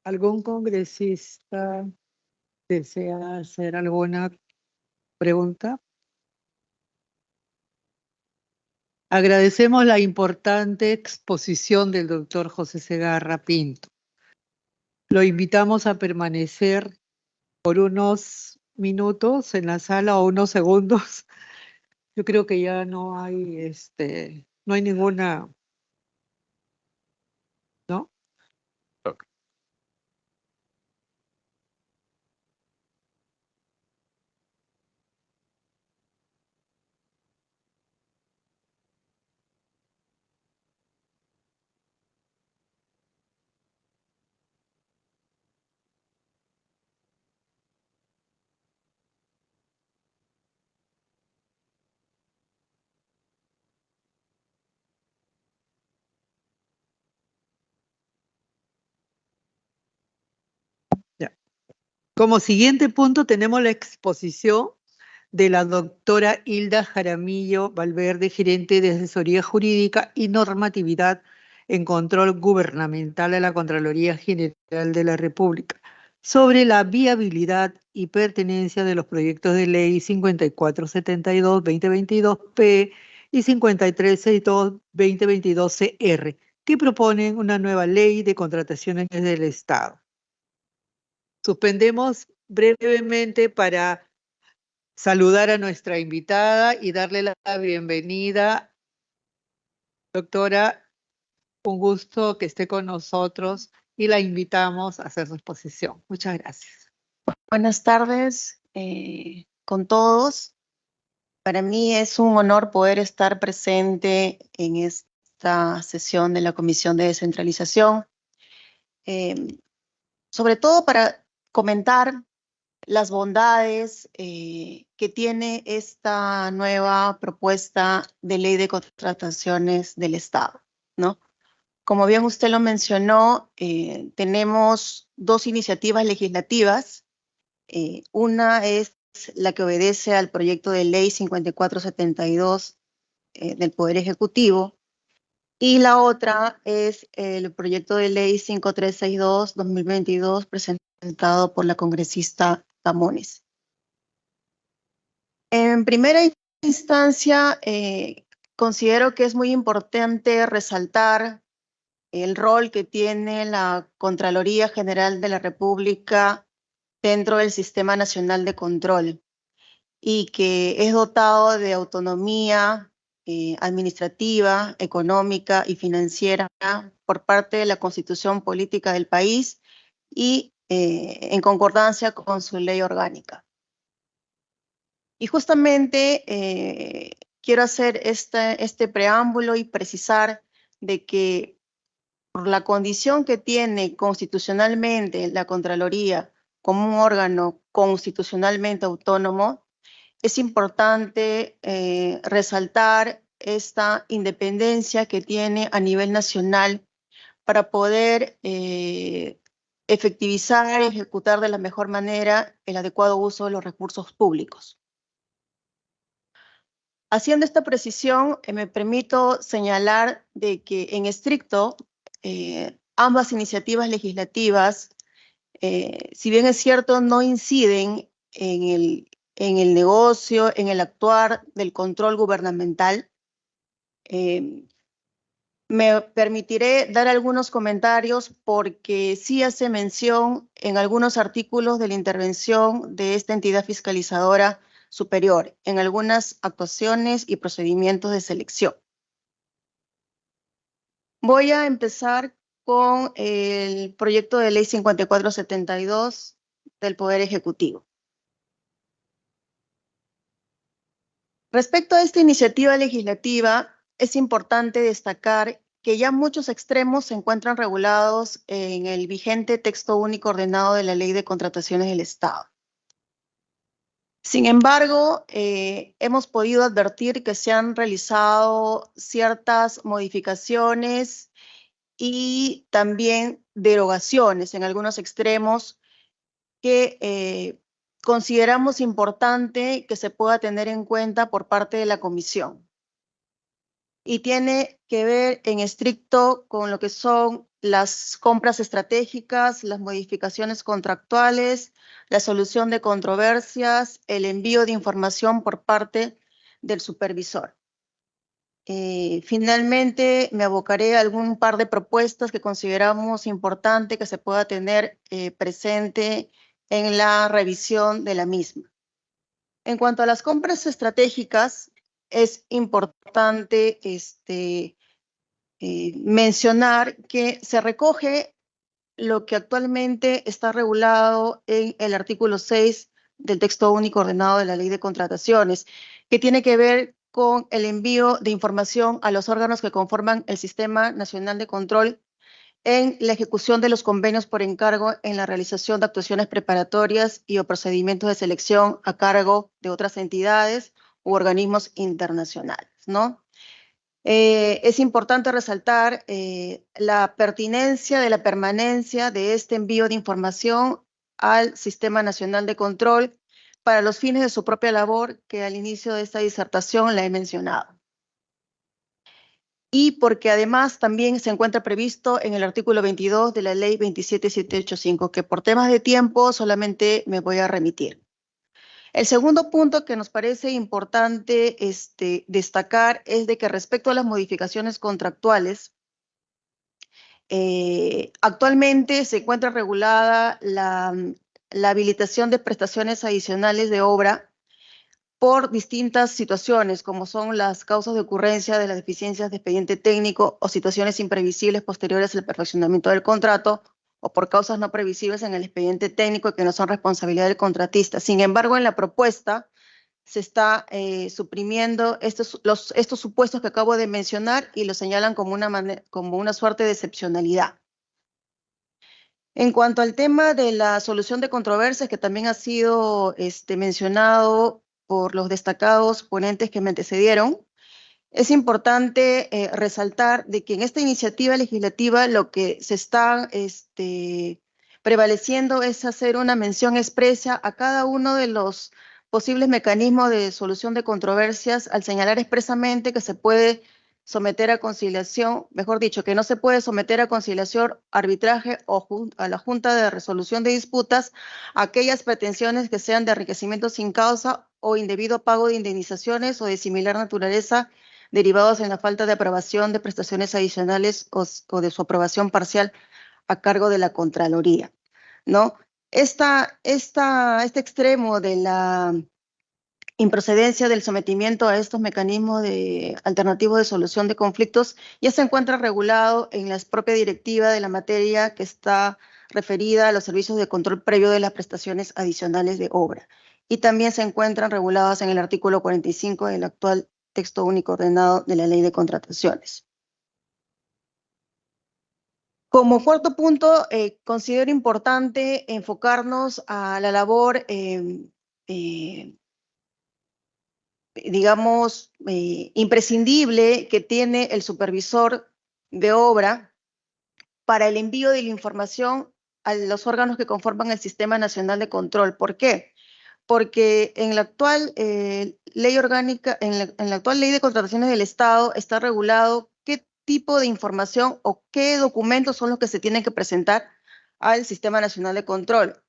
¿Algún congresista desea hacer alguna pregunta? Agradecemos la importante exposición del doctor José Segarra Pinto. Lo invitamos a permanecer por unos minutos en la sala o unos segundos. Yo creo que ya no hay, no hay ninguna, ¿no? Ya. Como siguiente punto tenemos la exposición de la doctora Hilda Jaramillo Valverde, gerente de asesoría jurídica y normatividad en control gubernamental de la Contraloría General de la República, sobre la viabilidad y pertenencia de los proyectos de ley 5472-2022-P y 5362-2022-CR, que proponen una nueva ley de contrataciones del Estado. Suspendemos brevemente para saludar a nuestra invitada y darle la bienvenida. Doctora, un gusto que esté con nosotros y la invitamos a hacer su exposición. Muchas gracias. Buenas tardes con todos. Para mí es un honor poder estar presente en esta sesión de la Comisión de Descentralización, sobre todo para comentar las bondades que tiene esta nueva propuesta de ley de contrataciones del Estado, ¿no? Como bien usted lo mencionó, tenemos dos iniciativas legislativas. Una es la que obedece al proyecto de ley 5472 del Poder Ejecutivo, y la otra es el proyecto de ley 5362-2022 presentado por la congresista Camones. En primera instancia, considero que es muy importante resaltar el rol que tiene la Contraloría General de la República dentro del Sistema Nacional de Control, y que es dotado de autonomía administrativa, económica y financiera por parte de la Constitución Política del país y en concordancia con su ley orgánica. Y justamente quiero hacer este preámbulo y precisar de que por la condición que tiene constitucionalmente la Contraloría como un órgano constitucionalmente autónomo, es importante resaltar esta independencia que tiene a nivel nacional para poder efectivizar y ejecutar de la mejor manera el adecuado uso de los recursos públicos. Haciendo esta precisión, me permito señalar de que en estricto ambas iniciativas legislativas, si bien es cierto, no inciden en el negocio, en el actuar del control gubernamental. Me permitiré dar algunos comentarios porque sí hace mención en algunos artículos de la intervención de esta entidad fiscalizadora superior, en algunas actuaciones y procedimientos de selección. Voy a empezar con el proyecto de ley 5472 del Poder Ejecutivo. Respecto a esta iniciativa legislativa, es importante destacar que ya muchos extremos se encuentran regulados en el vigente texto único ordenado de la Ley de Contrataciones del Estado. Sin embargo, hemos podido advertir que se han realizado ciertas modificaciones y también derogaciones en algunos extremos que consideramos importante que se pueda tener en cuenta por parte de la Comisión. Y tiene que ver en estricto con lo que son las compras estratégicas, las modificaciones contractuales, la solución de controversias, el envío de información por parte del supervisor. Finalmente, me abocaré a algún par de propuestas que consideramos importante que se pueda tener presente en la revisión de la misma. En cuanto a las compras estratégicas, es importante mencionar que se recoge lo que actualmente está regulado en el artículo 6 del texto único ordenado de la Ley de Contrataciones, que tiene que ver con el envío de información a los órganos que conforman el Sistema Nacional de Control en la ejecución de los convenios por encargo en la realización de actuaciones preparatorias y o procedimientos de selección a cargo de otras entidades u organismos internacionales, ¿no? Es importante resaltar la pertinencia de la permanencia de este envío de información al Sistema Nacional de Control para los fines de su propia labor, que al inicio de esta disertación la he mencionado. Y porque además también se encuentra previsto en el artículo 22 de la Ley 27785, que por temas de tiempo solamente me voy a remitir. El segundo punto que nos parece importante destacar es de que respecto a las modificaciones contractuales, actualmente se encuentra regulada la habilitación de prestaciones adicionales de obra por distintas situaciones, como son las causas de ocurrencia de las deficiencias de expediente técnico o situaciones imprevisibles posteriores al perfeccionamiento del contrato, o por causas no previsibles en el expediente técnico que no son responsabilidad del contratista. Sin embargo, en la propuesta se está suprimiendo estos supuestos que acabo de mencionar y los señalan como una suerte de excepcionalidad. En cuanto al tema de la solución de controversias, que también ha sido mencionado por los destacados ponentes que me antecedieron, es importante resaltar de que en esta iniciativa legislativa lo que se está prevaleciendo es hacer una mención expresa a cada uno de los posibles mecanismos de solución de controversias al señalar expresamente que se puede someter a conciliación, mejor dicho, que no se puede someter a conciliación, arbitraje o a la Junta de Resolución de Disputas aquellas pretensiones que sean de enriquecimiento sin causa o indebido pago de indemnizaciones o de similar naturaleza derivados en la falta de aprobación de prestaciones adicionales o de su aprobación parcial a cargo de la Contraloría, ¿no? Este extremo de la improcedencia del sometimiento a estos mecanismos alternativos de solución de conflictos ya se encuentra regulado en la propia directiva de la materia que está referida a los servicios de control previo de las prestaciones adicionales de obra. Y también se encuentran reguladas en el artículo 45 del actual texto único ordenado de la Ley de Contrataciones. Como cuarto punto, considero importante enfocarnos a la labor digamos, imprescindible que tiene el supervisor de obra para el envío de la información a los órganos que conforman el Sistema Nacional de Control. ¿Por qué? Porque en la actual ley orgánica, en la actual Ley de Contrataciones del Estado está regulado qué tipo de información o qué documentos son los que se tienen que presentar al Sistema Nacional de Control,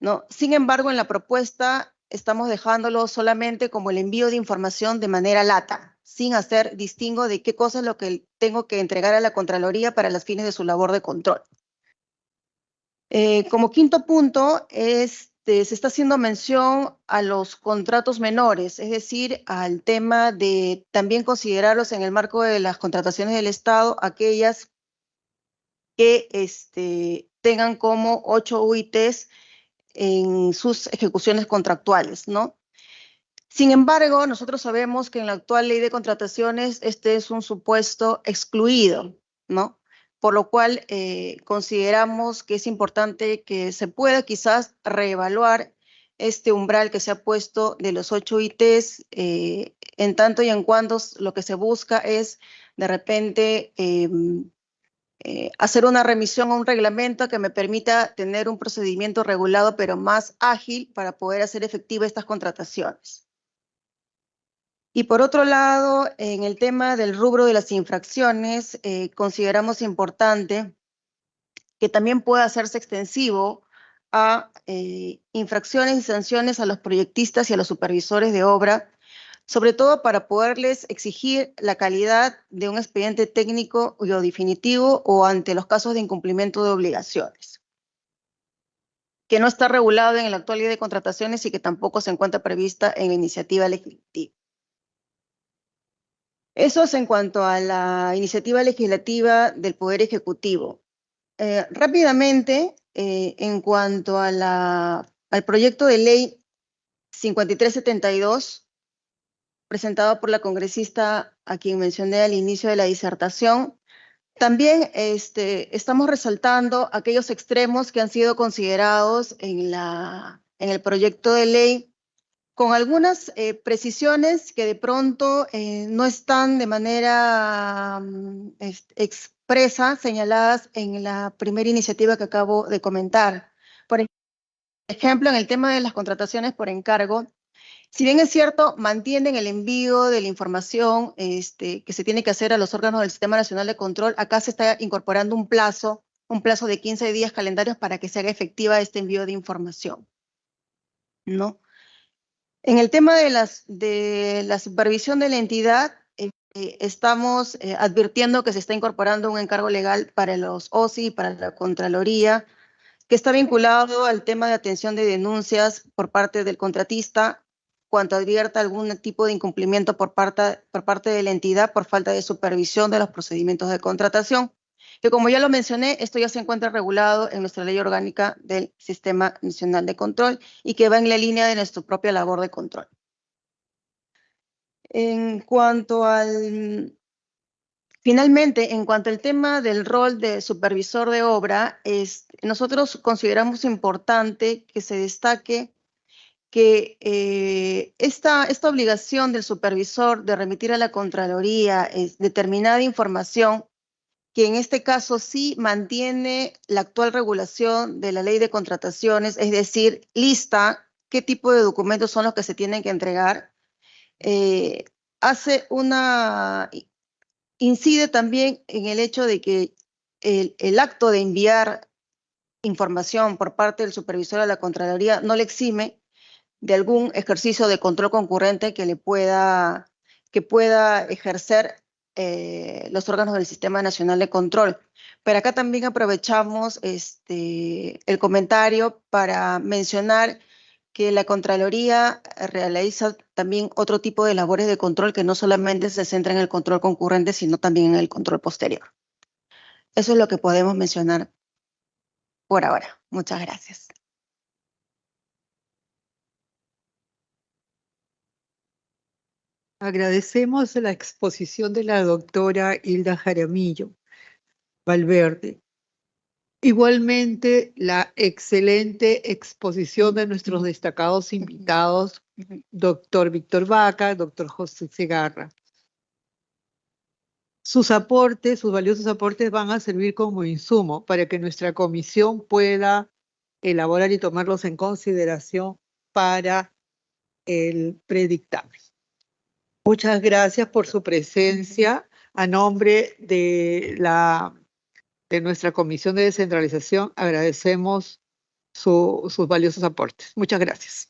¿no? Sin embargo, en la propuesta estamos dejándolo solamente como el envío de información de manera lata, sin hacer distingo de qué cosa es lo que tengo que entregar a la Contraloría para los fines de su labor de control. Como quinto punto, se está haciendo mención a los contratos menores, es decir, al tema de también considerarlos en el marco de las contrataciones del Estado, aquellas que tengan como 8 UITs en sus ejecuciones contractuales, ¿no? Sin embargo, nosotros sabemos que en la actual Ley de Contrataciones este es un supuesto excluido, ¿no? Por lo cual consideramos que es importante que se pueda quizás reevaluar este umbral que se ha puesto de los 8 ITs, en tanto y en cuando lo que se busca es de repente hacer una remisión a un reglamento que me permita tener un procedimiento regulado pero más ágil para poder hacer efectivas estas contrataciones. Y por otro lado, en el tema del rubro de las infracciones, consideramos importante que también pueda hacerse extensivo a infracciones y sanciones a los proyectistas y a los supervisores de obra, sobre todo para poderles exigir la calidad de un expediente técnico o definitivo o ante los casos de incumplimiento de obligaciones. que no está regulado en la actual ley de contrataciones y que tampoco se encuentra prevista en la iniciativa legislativa. Eso es en cuanto a la iniciativa legislativa del Poder Ejecutivo. Rápidamente, en cuanto a al proyecto de ley 5372, presentado por la congresista a quien mencioné al inicio de la disertación, también estamos resaltando aquellos extremos que han sido considerados en el proyecto de ley, con algunas precisiones que de pronto no están de manera expresa señaladas en la primera iniciativa que acabo de comentar. Por ejemplo, en el tema de las contrataciones por encargo, si bien es cierto, mantienen el envío de la información que se tiene que hacer a los órganos del Sistema Nacional de Control, acá se está incorporando un plazo de 15 días calendarios para que se haga efectiva este envío de información, ¿no? En el tema de la supervisión de la entidad, estamos advirtiendo que se está incorporando un encargo legal para los OSI y para la Contraloría, que está vinculado al tema de atención de denuncias por parte del contratista cuando advierta algún tipo de incumplimiento por parte de la entidad por falta de supervisión de los procedimientos de contratación, que como ya lo mencioné, esto ya se encuentra regulado en nuestra ley orgánica del Sistema Nacional de Control y que va en la línea de nuestra propia labor de control. Finalmente, en cuanto al tema del rol de supervisor de obra, nosotros consideramos importante que se destaque que esta obligación del supervisor de remitir a la Contraloría determinada información, que en este caso sí mantiene la actual regulación de la ley de contrataciones, es decir, lista qué tipo de documentos son los que se tienen que entregar, incide también en el hecho de que el acto de enviar información por parte del supervisor a la Contraloría no le exime de algún ejercicio de control concurrente que pueda ejercer los órganos del Sistema Nacional de Control. Pero acá también aprovechamos el comentario para mencionar que la Contraloría realiza también otro tipo de labores de control que no solamente se centra en el control concurrente, sino también en el control posterior. Eso es lo que podemos mencionar por ahora. Muchas gracias. Agradecemos la exposición de la doctora Hilda Jaramillo Valverde. Igualmente, la excelente exposición de nuestros destacados invitados, doctor Víctor Vaca, doctor José Segarra. Sus aportes, sus valiosos aportes van a servir como insumo para que nuestra comisión pueda elaborar y tomarlos en consideración para el predictamen. Muchas gracias por su presencia. A nombre de nuestra Comisión de Descentralización, agradecemos sus valiosos aportes. Muchas gracias.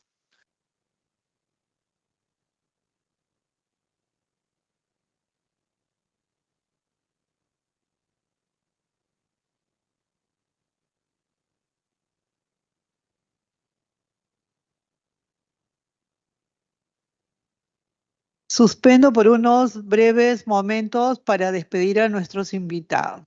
Suspendo por unos breves momentos para despedir a nuestros invitados.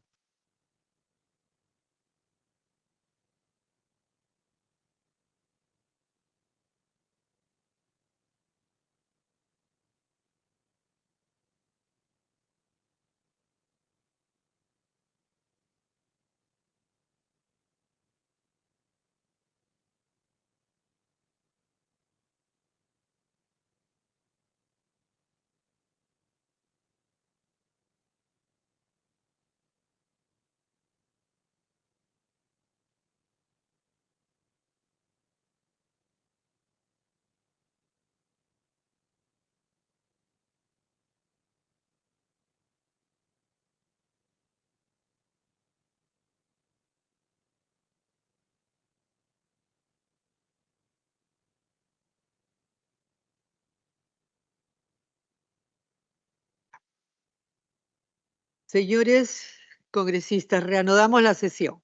Señores congresistas, reanudamos la sesión.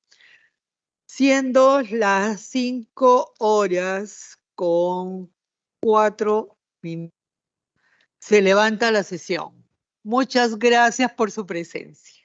Siendo las 5:04, se levanta la sesión. Muchas gracias por su presencia.